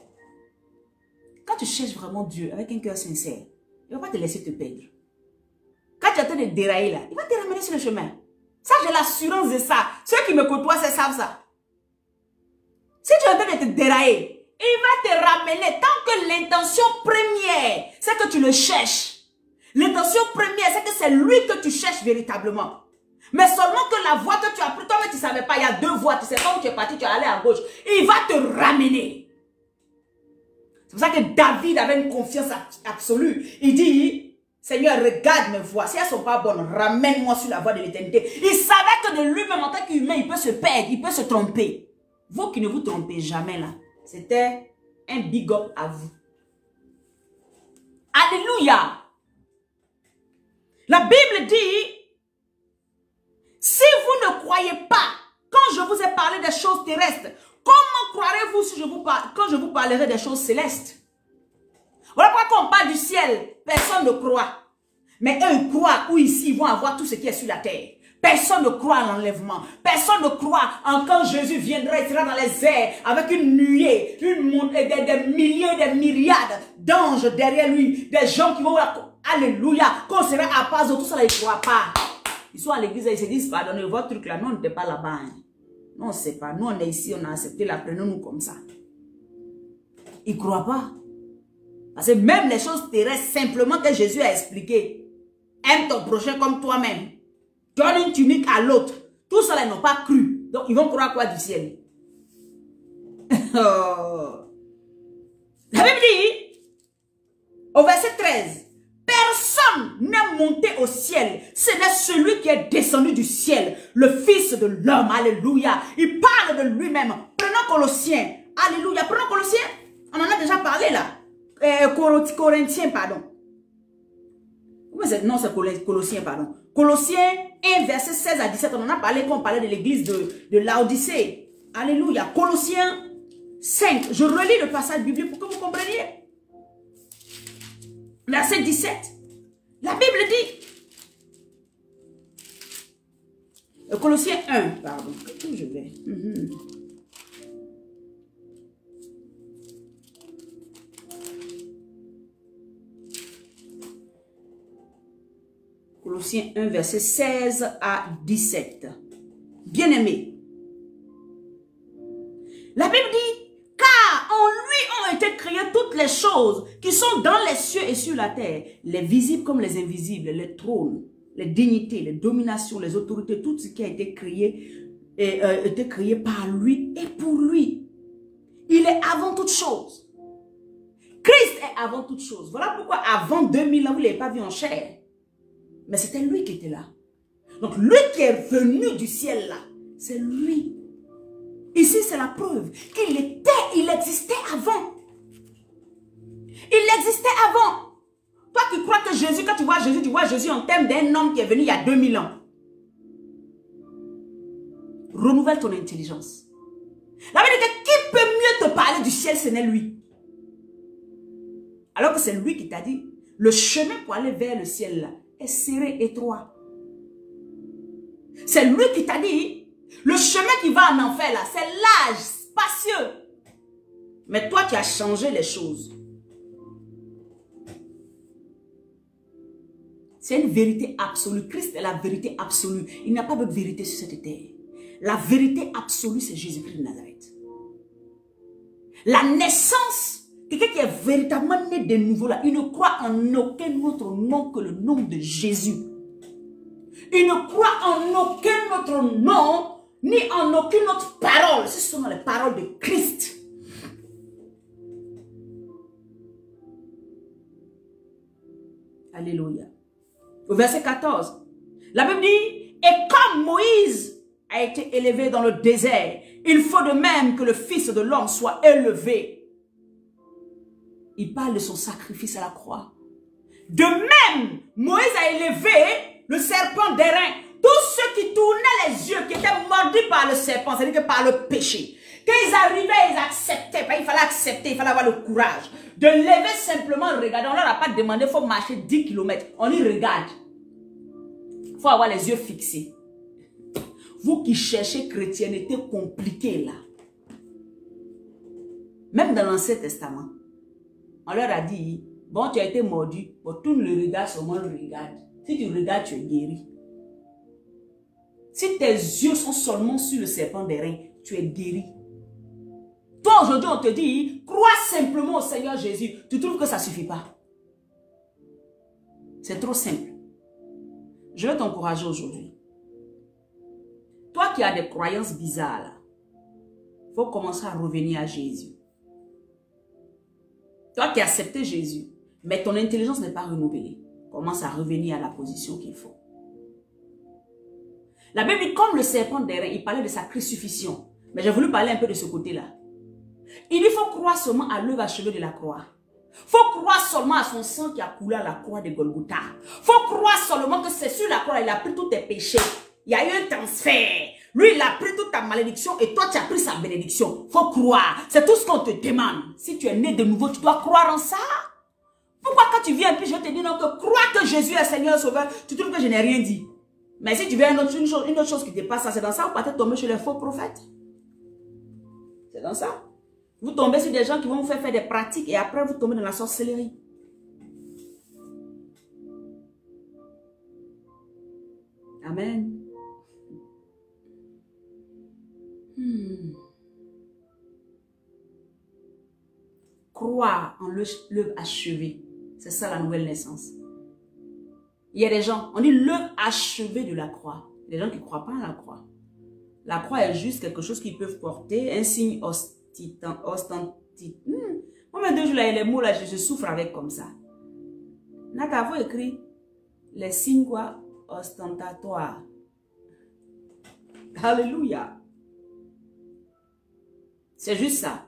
Quand tu cherches vraiment Dieu avec un cœur sincère, il ne va pas te laisser te perdre. Quand tu es en train de dérailler là, il va te ramener sur le chemin. Ça, j'ai l'assurance de ça. Ceux qui me côtoient, c'est savent ça. Si tu es en train de te dérailler, il va te ramener tant que l'intention première, c'est que tu le cherches. L'intention première, c'est que c'est lui que tu cherches véritablement. Mais seulement que la voie que tu as pris, toi-même tu ne savais pas, il y a deux voies, tu ne sais pas où tu es parti, tu es allé à gauche. Il va te ramener. C'est pour ça que David avait une confiance absolue. Il dit, Seigneur, regarde mes voies. Si elles ne sont pas bonnes, ramène-moi sur la voie de l'éternité. Il savait que de lui-même, en tant qu'humain, il peut se perdre, il peut se tromper. Vous qui ne vous trompez jamais là, c'était un big up à vous. Alléluia. La Bible dit, si vous ne croyez pas, quand je vous ai parlé des choses terrestres, comment croirez-vous si quand je vous parlerai des choses célestes? Voilà pourquoi quand on parle du ciel, personne ne croit. Mais eux croient où ici ils vont avoir tout ce qui est sur la terre. Personne ne croit à l'enlèvement. Personne ne croit en quand Jésus viendra, il sera dans les airs avec une nuée, des milliers, des myriades d'anges derrière lui, des gens qui vont, alléluia, qu'on sera à part, tout ça là, ils ne croient pas. Ils sont à l'église et ils se disent, pardonnez votre truc là, nous on n'était pas là-bas. Hein. Non, on ne sait pas. Nous on est ici, on a accepté la, prenons-nous comme ça. Ils ne croient pas. Parce que même les choses terrestres, simplement que Jésus a expliqué, aime ton prochain comme toi-même. Donne une tunique à l'autre. Tout ça, ils n'ont pas cru. Donc, ils vont croire quoi du ciel? La Bible dit, au verset 13, personne n'est monté au ciel. Ce n'est celui qui est descendu du ciel, le Fils de l'homme. Alléluia. Il parle de lui-même. Prenons Colossiens. Alléluia. Prenons Colossiens. On en a déjà parlé là. Corinthiens, pardon. Non, c'est Colossiens, pardon. Colossiens 1, verset 16 à 17. On en a parlé quand on parlait de l'église de Laodicée. Alléluia. Colossiens 5. Je relis le passage biblique pour que vous compreniez. Verset 17. La Bible dit. Colossiens 1, pardon. Où je vais? Colossiens 1, verset 16 à 17. Bien-aimés, la Bible dit, car en lui ont été créées toutes les choses qui sont dans les cieux et sur la terre, les visibles comme les invisibles, les trônes, les dignités, les dominations, les autorités, tout ce qui a été créé par lui et pour lui. Il est avant toute chose. Christ est avant toute chose. Voilà pourquoi avant 2000 ans, vous ne l'avez pas vu en chair. Mais c'était lui qui était là. Donc lui qui est venu du ciel là, c'est lui. Ici c'est la preuve qu'il il existait avant. Il existait avant. Toi qui crois que Jésus, quand tu vois Jésus en termes d'un homme qui est venu il y a 2000 ans. Renouvelle ton intelligence. La vérité, qui peut mieux te parler du ciel, ce n'est lui. Alors que c'est lui qui t'a dit, le chemin pour aller vers le ciel là, est serré, étroit. C'est lui qui t'a dit, le chemin qui va en enfer là, c'est large, spacieux. Mais toi, tu as changé les choses. C'est une vérité absolue. Christ est la vérité absolue. Il n'y a pas d'autre vérité sur cette terre. La vérité absolue, c'est Jésus-Christ de Nazareth. La naissance, quelqu'un qui est véritablement né de nouveau là, il ne croit en aucun autre nom que le nom de Jésus. Il ne croit en aucun autre nom, ni en aucune autre parole. Ce sont les paroles de Christ. Alléluia. Au verset 14, la Bible dit, et comme Moïse a été élevé dans le désert, il faut de même que le Fils de l'homme soit élevé. Il parle de son sacrifice à la croix. De même, Moïse a élevé le serpent d'airain. Tous ceux qui tournaient les yeux, qui étaient mordus par le serpent, c'est-à-dire que par le péché. Quand ils arrivaient, ils acceptaient. Il fallait accepter, il fallait avoir le courage de lever simplement, regarder. On ne leur a pas demandé, il faut marcher 10 km. On y regarde. Il faut avoir les yeux fixés. Vous qui cherchez chrétienté compliquée là. Même dans l'Ancien Testament, on leur a dit, bon, tu as été mordu, bon, tourne le regard, seulement le regarde. Si tu regardes, tu es guéri. Si tes yeux sont seulement sur le serpent d'airain, tu es guéri. Toi, aujourd'hui, on te dit, crois simplement au Seigneur Jésus. Tu trouves que ça ne suffit pas? C'est trop simple. Je vais t'encourager aujourd'hui. Toi qui as des croyances bizarres, il faut commencer à revenir à Jésus. Toi qui as accepté Jésus, mais ton intelligence n'est pas renouvelée, commence à revenir à la position qu'il faut. La Bible dit, comme le serpent d'airain, il parlait de sa crucifixion. Mais j'ai voulu parler un peu de ce côté-là. Il dit, il faut croire seulement à l'œuvre achevée de la croix. Il faut croire seulement à son sang qui a coulé à la croix de Golgotha. Il faut croire seulement que c'est sur la croix, il a pris tous tes péchés. Il y a eu un transfert. Lui, il a pris toute ta malédiction et toi, tu as pris sa bénédiction. Il faut croire. C'est tout ce qu'on te demande. Si tu es né de nouveau, tu dois croire en ça. Pourquoi quand tu viens, puis je te dis non, que crois que Jésus est Seigneur Sauveur, tu trouves que je n'ai rien dit. Mais si tu veux une autre chose qui te passe, c'est dans ça, vous partez tomber chez les faux prophètes. C'est dans ça. Vous tombez sur des gens qui vont vous faire des pratiques et après vous tombez dans la sorcellerie. Amen. Croire en l'œuvre achevée. C'est ça la nouvelle naissance. Il y a des gens, on dit l'œuvre achevée de la croix. Les gens qui ne croient pas à la croix. La croix est juste quelque chose qu'ils peuvent porter, un signe ostentif. Moi, deux jours, là, les mots là, je souffre avec comme ça. Nata, vous écrit les signes quoi? Ostentatoires. Alléluia. C'est juste ça.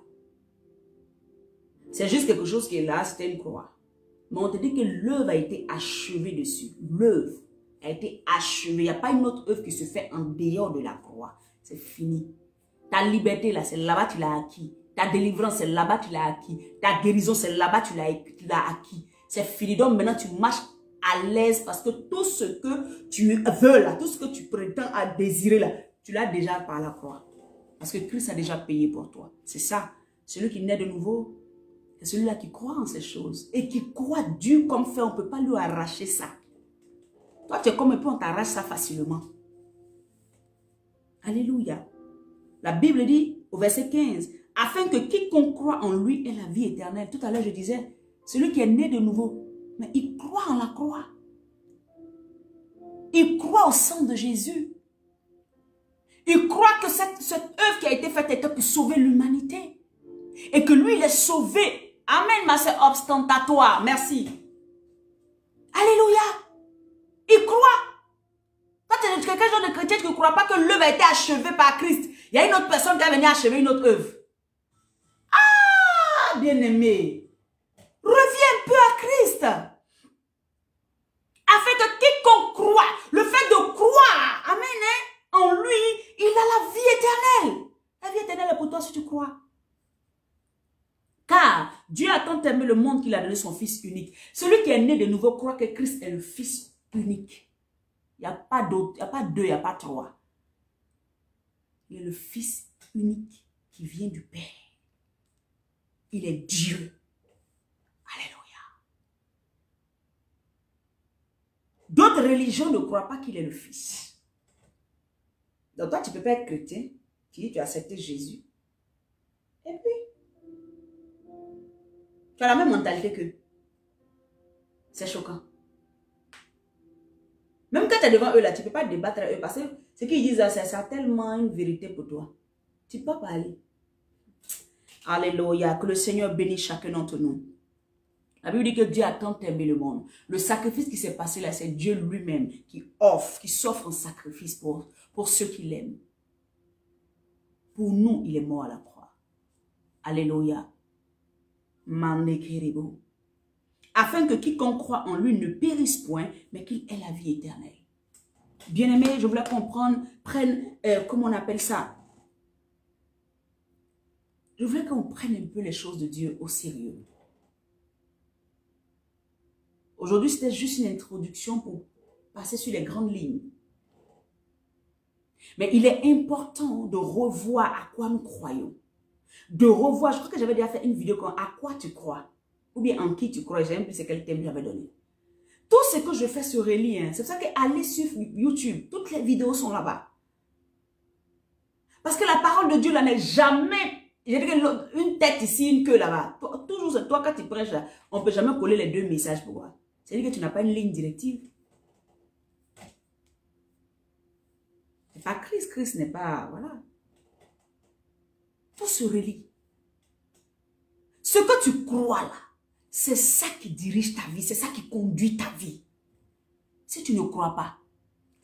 C'est juste quelque chose qui est là, c'était une croix. Mais on te dit que l'œuvre a été achevée dessus. L'œuvre a été achevée. Il n'y a pas une autre œuvre qui se fait en dehors de la croix. C'est fini. Ta liberté, là, c'est là-bas tu l'as acquis. Ta délivrance, c'est là-bas tu l'as acquis. Ta guérison, c'est là-bas tu l'as acquis. C'est fini. Donc maintenant, tu marches à l'aise parce que tout ce que tu veux là, tout ce que tu prétends à désirer là, tu l'as déjà par la croix. Parce que Christ a déjà payé pour toi. C'est ça. Celui qui naît de nouveau, c'est celui-là qui croit en ces choses. Et qui croit dur comme fer, on ne peut pas lui arracher ça. Toi, tu es comme un peu, on t'arrache ça facilement. Alléluia. La Bible dit au verset 15, afin que quiconque croit en lui ait la vie éternelle. Tout à l'heure, je disais, celui qui est né de nouveau, mais il croit en la croix. Il croit au sang de Jésus. Il croit que cette œuvre qui a été faite était pour sauver l'humanité. Et que lui, il est sauvé. Amen, ma soeur ostentatoire. Merci. Alléluia. Il croit. Toi, tu es quelqu'un genre de chrétien qui ne croit pas que l'œuvre a été achevée par Christ. Il y a une autre personne qui a venu achever une autre œuvre. Ah, bien-aimé. Reviens un peu à Christ. Afin que quiconque croit, le fait de croire, amen, hein, en lui, il a la vie éternelle. La vie éternelle est pour toi si tu crois. Car Dieu a tant aimé le monde qu'il a donné son Fils unique. Celui qui est né de nouveau croit que Christ est le Fils unique. Il n'y a pas d'autre, il n'y a pas deux, il n'y a pas trois. Il est le Fils unique qui vient du Père. Il est Dieu. Alléluia. religion ne croit pas qu'il est le Fils. Donc toi, tu ne peux pas être chrétien. Tu dis, tu as accepté Jésus. Et puis, tu as la même mentalité qu'eux. C'est choquant. Même quand tu es devant eux, là, tu ne peux pas débattre avec eux parce que ce qu'ils disent, c'est tellement une vérité pour toi. Tu ne peux pas parler. Alléluia. Que le Seigneur bénisse chacun d'entre nous. La Bible dit que Dieu a tant aimé le monde. Le sacrifice qui s'est passé là, c'est Dieu lui-même qui s'offre un sacrifice pour ceux qui l'aiment. Pour nous, il est mort à la croix. Alléluia. Afin que quiconque croit en lui ne périsse point, mais qu'il ait la vie éternelle. Bien-aimés, je voulais qu'on prenne, comment on appelle ça? Je voulais qu'on prenne un peu les choses de Dieu au sérieux. Aujourd'hui, c'était juste une introduction pour passer sur les grandes lignes. Mais il est important de revoir à quoi nous croyons. De revoir, je crois que j'avais déjà fait une vidéo comme à quoi tu crois. Ou bien en qui tu crois. Je ne sais même plus c'est quel thème j'avais donné. Tout ce que je fais se relie. Hein. C'est pour ça qu'allez sur YouTube. Toutes les vidéos sont là-bas. Parce que la parole de Dieu là n'est jamais... J'ai dit une tête ici, une queue là-bas. Toujours c'est toi quand tu prêches là. On ne peut jamais coller les deux messages pour toi. C'est-à-dire que tu n'as pas une ligne directive. C'est pas Christ. Christ n'est pas... Voilà. Tout se relie. Ce que tu crois là, c'est ça qui dirige ta vie. C'est ça qui conduit ta vie. Si tu ne crois pas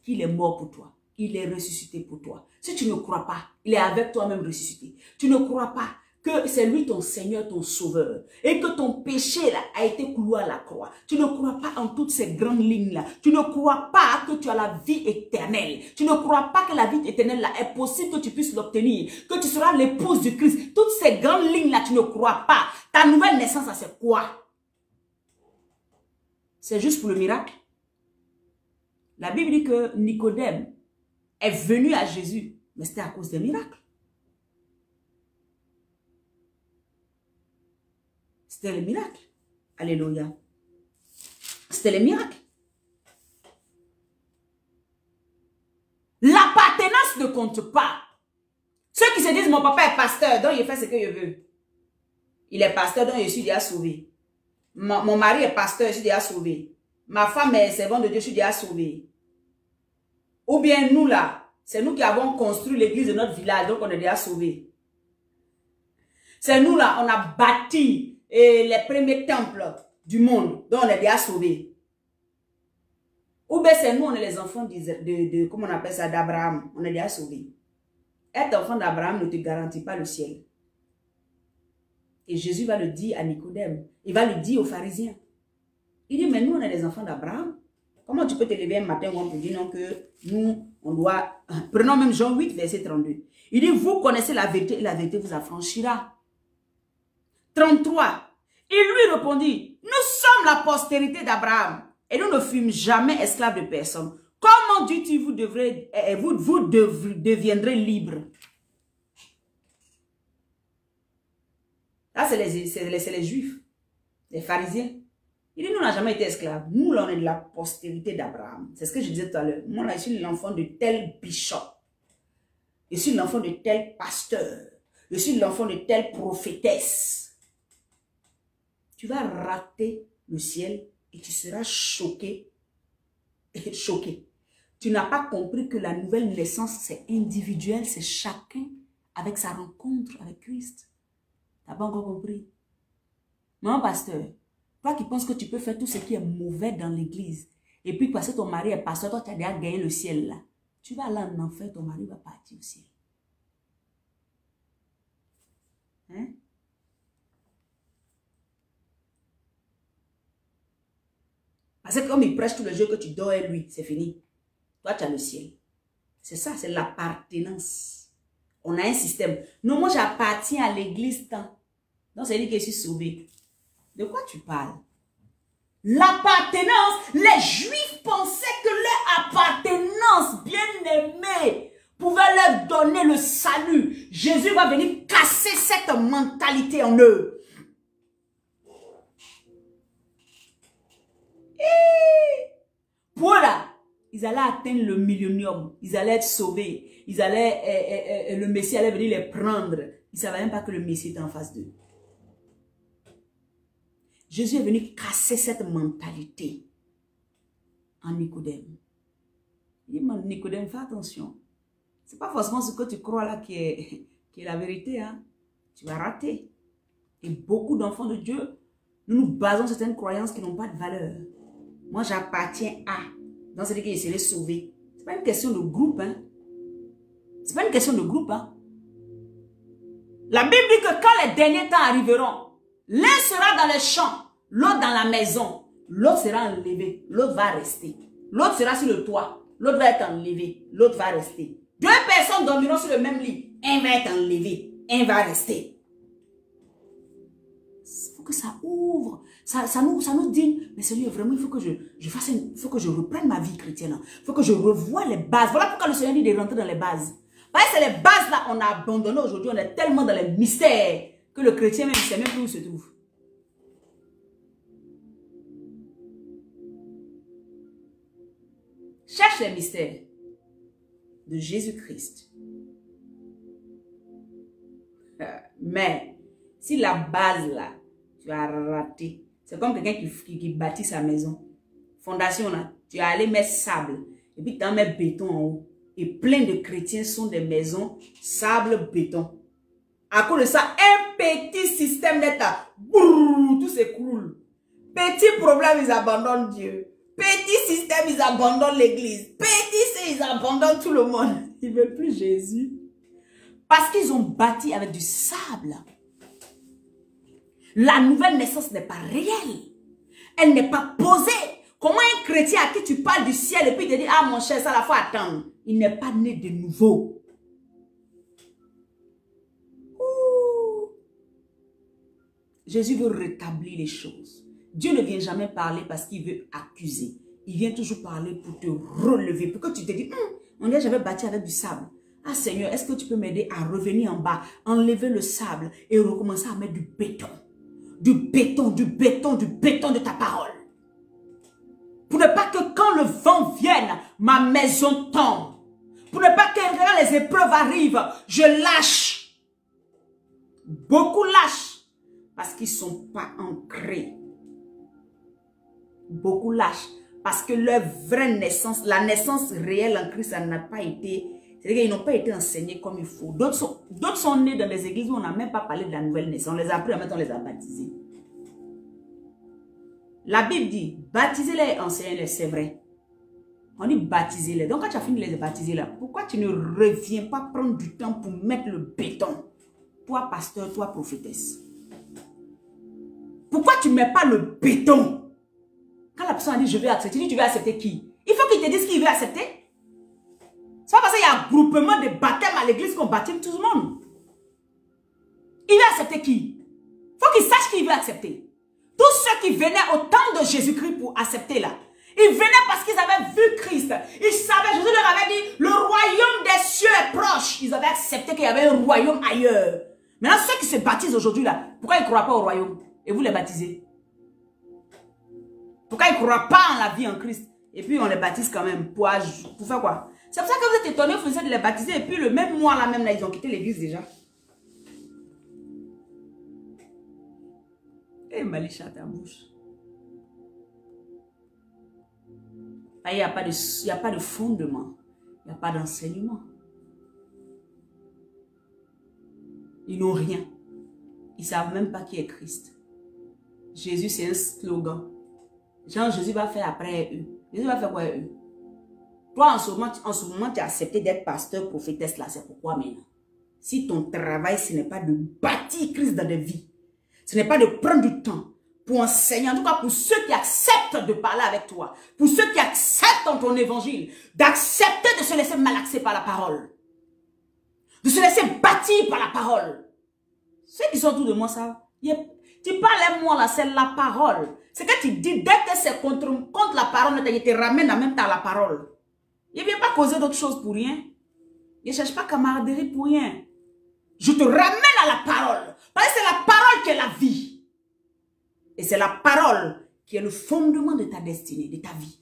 qu'il est mort pour toi, il est ressuscité pour toi. Si tu ne crois pas, il est avec toi-même ressuscité. Tu ne crois pas que c'est lui ton Seigneur, ton Sauveur. Et que ton péché là a été cloué à la croix. Tu ne crois pas en toutes ces grandes lignes là. Tu ne crois pas que tu as la vie éternelle. Tu ne crois pas que la vie éternelle là est possible que tu puisses l'obtenir. Que tu seras l'épouse du Christ. Toutes ces grandes lignes là, tu ne crois pas. Ta nouvelle naissance, ça c'est quoi? C'est juste pour le miracle. La Bible dit que Nicodème est venu à Jésus. Mais c'était à cause des miracles. C'était le miracle. Alléluia. C'était le miracle. L'appartenance ne compte pas. Ceux qui se disent, mon papa est pasteur, donc il fait ce que je veux. Il est pasteur, donc je suis déjà sauvé. Mon mari est pasteur, je suis déjà sauvé. Ma femme est servante de Dieu, je suis déjà sauvé. Ou bien nous là, c'est nous qui avons construit l'église de notre village, donc on est déjà sauvés. C'est nous là, on a bâti les premiers temples du monde, donc on est déjà sauvés. Ou bien c'est nous, on est les enfants de comment on appelle ça, d'Abraham, on est déjà sauvés. Être enfant d'Abraham ne te garantit pas le ciel. Et Jésus va le dire à Nicodème, il va le dire aux pharisiens. Il dit, mais nous, on est les enfants d'Abraham. Comment tu peux te lever un matin où on te dit non que nous, on doit... Prenons même Jean 8, verset 32. Il dit, vous connaissez la vérité et la vérité vous affranchira. 33. Il lui répondit, nous sommes la postérité d'Abraham et nous ne fûmes jamais esclaves de personne. Comment dis-tu, vous deviendrez libres? Là, c'est les Juifs, les pharisiens. Il dit, nous n'avons jamais été esclaves. Nous, là, on est de la postérité d'Abraham. C'est ce que je disais tout à l'heure. Moi, là, je suis l'enfant de tel bishop. Je suis l'enfant de tel pasteur. Je suis l'enfant de telle prophétesse. Tu vas rater le ciel et tu seras choqué. Choqué. Tu n'as pas compris que la nouvelle naissance, c'est individuel. C'est chacun avec sa rencontre avec Christ. Tu n'as pas encore compris. Non, pasteur. Toi qui penses que tu peux faire tout ce qui est mauvais dans l'église, et puis parce que ton mari est pasteur, toi tu as déjà gagné le ciel là. Tu vas aller en enfer, ton mari va partir au ciel. Hein? Parce que comme il prêche tout le jour que tu dors et lui, c'est fini. Toi tu as le ciel. C'est ça, c'est l'appartenance. On a un système. Non, moi j'appartiens à l'église tant. Donc c'est dit que je suis sauvé. De quoi tu parles? L'appartenance, les Juifs pensaient que leur appartenance bien-aimée pouvait leur donner le salut. Jésus va venir casser cette mentalité en eux. Et pour là, ils allaient atteindre le millénium. Ils allaient être sauvés. Ils allaient, le Messie allait venir les prendre. Ils ne savaient même pas que le Messie était en face d'eux. Jésus est venu casser cette mentalité en Nicodème. Il dit, Nicodème, fais attention. Ce n'est pas forcément ce que tu crois là qui est la vérité. Hein. Tu vas rater. Et beaucoup d'enfants de Dieu, nous nous basons sur certaines croyances qui n'ont pas de valeur. Moi, j'appartiens à. Donc, c'est-à-dire que je serai sauvé. Ce n'est pas une question de groupe. Hein. Ce n'est pas une question de groupe. Hein. La Bible dit que quand les derniers temps arriveront, l'un sera dans les champs, l'autre dans la maison. L'autre sera enlevé, l'autre va rester. L'autre sera sur le toit, l'autre va être enlevé, l'autre va rester. Deux personnes dormiront sur le même lit. Un va être enlevé, un va rester. Il faut que ça ouvre. Ça nous dit, mais Seigneur, vraiment, il faut que il faut que je reprenne ma vie chrétienne. Il faut que je revoie les bases. Voilà pourquoi le Seigneur dit de rentrer dans les bases. Voyez, c'est les bases là, on a abandonné aujourd'hui. On est tellement dans les mystères que le chrétien même ne sait même plus où il se trouve. Cherche les mystères de Jésus-Christ. Mais si la base là, tu as raté, c'est comme quelqu'un qui bâtit sa maison. Fondation là, tu as allé mettre sable et puis tu en mets béton en haut. Et plein de chrétiens sont des maisons sable, béton. À cause de ça, un petit système d'État, tout s'écroule. Petit problème, ils abandonnent Dieu. Petit système, ils abandonnent l'église. Petit, ils abandonnent tout le monde. Ils ne veulent plus Jésus. Parce qu'ils ont bâti avec du sable. La nouvelle naissance n'est pas réelle. Elle n'est pas posée. Comment un chrétien à qui tu parles du ciel et puis il te dit, ah mon cher, ça la faut attendre. Il n'est pas né de nouveau. Ouh. Jésus veut rétablir les choses. Dieu ne vient jamais parler parce qu'il veut accuser. Il vient toujours parler pour te relever. Pour que tu te dis, on dirait que j'avais bâti avec du sable. Ah Seigneur, est-ce que tu peux m'aider à revenir en bas, enlever le sable et recommencer à mettre du béton. Du béton, du béton, du béton de ta parole. Pour ne pas que quand le vent vienne, ma maison tombe. Pour ne pas que quand les épreuves arrivent, je lâche. Beaucoup lâchent parce qu'ils ne sont pas ancrés. Beaucoup lâchent parce que leur vraie naissance, la naissance réelle en Christ, ça n'a pas été, c'est-à-dire qu'ils n'ont pas été enseignés comme il faut. D'autres sont nés dans des églises où on n'a même pas parlé de la nouvelle naissance. On les a appris, maintenant on les a baptisés. La Bible dit, baptisez-les, enseignez-les, c'est vrai. On dit baptisez-les. Donc quand tu as fini de les baptiser là, pourquoi tu ne reviens pas prendre du temps pour mettre le béton? Toi pasteur, toi prophétesse. Pourquoi tu ne mets pas le béton? Quand la personne a dit je vais accepter, tu dis tu veux accepter qui? Il faut qu'il te dise qui veut accepter. C'est pas parce qu'il y a un groupement de baptême à l'église qu'on baptise tout le monde. Il veut accepter qui? Il faut qu'il sache qui veut accepter. Tous ceux qui venaient au temps de Jésus-Christ pour accepter là, ils venaient parce qu'ils avaient vu Christ. Ils savaient, Jésus leur avait dit, le royaume des cieux est proche. Ils avaient accepté qu'il y avait un royaume ailleurs. Maintenant, ceux qui se baptisent aujourd'hui là, pourquoi ils ne croient pas au royaume? Et vous les baptisez? Pourquoi ils ne croient pas en la vie en Christ? Et puis on les baptise quand même. Pour faire quoi? C'est pour ça que vous êtes étonnés, vous essayez de les baptiser. Et puis le même mois là même, là, ils ont quitté l'église déjà. Et Malicha ta bouche. Il n'y a pas de fondement. Il n'y a pas d'enseignement. Ils n'ont rien. Ils ne savent même pas qui est Christ. Jésus, c'est un slogan. Genre, Jésus va faire après eux. Jésus va faire quoi eux? Toi, en ce moment, tu as accepté d'être pasteur, prophétesse là. C'est pourquoi maintenant? Si ton travail, ce n'est pas de bâtir Christ dans des vies, ce n'est pas de prendre du temps pour enseigner, en tout cas pour ceux qui acceptent de parler avec toi, pour ceux qui acceptent ton évangile, d'accepter de se laisser malaxer par la parole, de se laisser bâtir par la parole. Ceux qui sont autour de moi, ça, tu parles à moi là, c'est la parole. C'est que tu dis, dès que c'est contre la parole, il te ramène en même temps à la parole. Il ne vient pas causer d'autres choses pour rien. Il ne cherche pas camaraderie pour rien. Je te ramène à la parole. Parce que c'est la parole qui est la vie. Et c'est la parole qui est le fondement de ta destinée, de ta vie.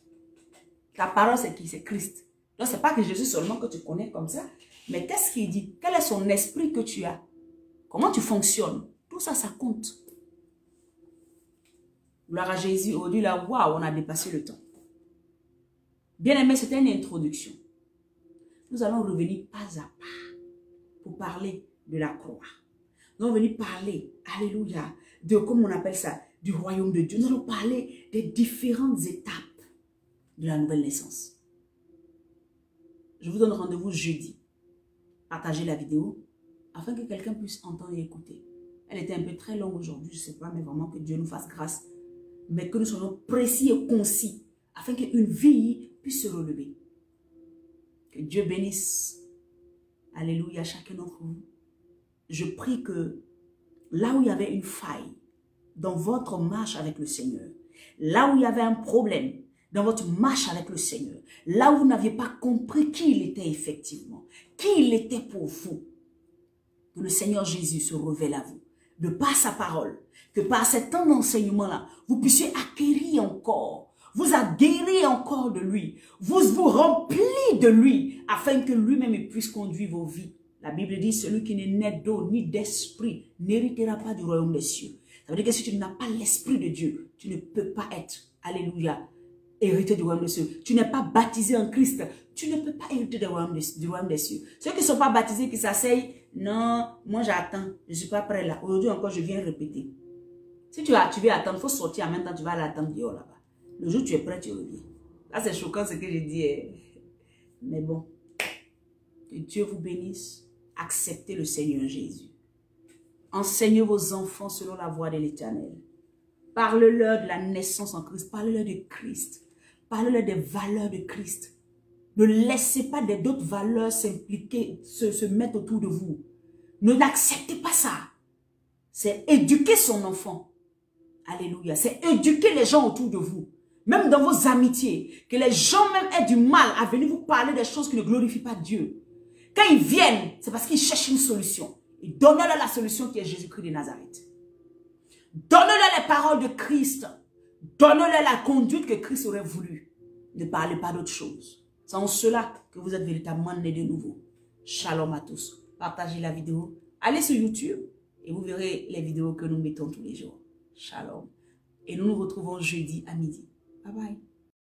Ta parole, c'est qui? C'est Christ. Donc, ce n'est pas que Jésus seulement que tu connais comme ça, mais qu'est-ce qu'il dit? Quel est son esprit que tu as? Comment tu fonctionnes? Tout ça, ça compte. Gloire à Jésus. Aujourd'hui, là, waouh, on a dépassé le temps. Bien aimé, c'était une introduction. Nous allons revenir pas à pas pour parler de la croix. Nous allons venir parler, alléluia, de, comment on appelle ça, du royaume de Dieu. Nous allons parler des différentes étapes de la nouvelle naissance. Je vous donne rendez-vous jeudi. Partagez la vidéo afin que quelqu'un puisse entendre et écouter. Elle était un peu très longue aujourd'hui, je ne sais pas, mais vraiment que Dieu nous fasse grâce. Mais que nous soyons précis et concis afin qu'une vie puisse se relever. Que Dieu bénisse, alléluia, chacun d'entre vous. Je prie que là où il y avait une faille dans votre marche avec le Seigneur, là où il y avait un problème dans votre marche avec le Seigneur, là où vous n'aviez pas compris qui il était effectivement, qui il était pour vous, que le Seigneur Jésus se révèle à vous, de par sa parole, que par ce temps d'enseignement-là, vous puissiez acquérir encore, vous adhérer encore de lui, vous remplir de lui, afin que lui-même puisse conduire vos vies. La Bible dit, celui qui n'est né d'eau ni d'esprit n'héritera pas du royaume des cieux. Ça veut dire que si tu n'as pas l'esprit de Dieu, tu ne peux pas être, alléluia, hérité du royaume des cieux. Tu n'es pas baptisé en Christ, tu ne peux pas hériter du royaume des cieux. Ceux qui ne sont pas baptisés, qui s'asseyent, non, moi j'attends, je ne suis pas prêt là. Aujourd'hui encore, je viens répéter. Si tu veux attendre, il faut sortir en même temps, tu vas l'attendre dehors là-bas. Le jour où tu es prêt, tu reviens. Là, c'est choquant ce que je dis. Mais bon, que Dieu vous bénisse. Acceptez le Seigneur Jésus. Enseignez vos enfants selon la voie de l'Éternel. Parle-leur de la naissance en Christ. Parle-leur de Christ. Parle-leur des valeurs de Christ. Ne laissez pas d'autres valeurs s'impliquer, se mettre autour de vous. Ne n'acceptez pas ça. C'est éduquer son enfant. Alléluia. C'est éduquer les gens autour de vous. Même dans vos amitiés. Que les gens même aient du mal à venir vous parler des choses qui ne glorifient pas Dieu. Quand ils viennent, c'est parce qu'ils cherchent une solution. Et donnez-leur la solution qui est Jésus-Christ de Nazareth. Donnez-leur les paroles de Christ. Donnez-leur la conduite que Christ aurait voulu. Ne parlez pas d'autre chose. C'est en cela que vous êtes véritablement nés de nouveau. Shalom à tous. Partagez la vidéo. Allez sur YouTube et vous verrez les vidéos que nous mettons tous les jours. Shalom. Et nous nous retrouvons jeudi à midi. Bye bye.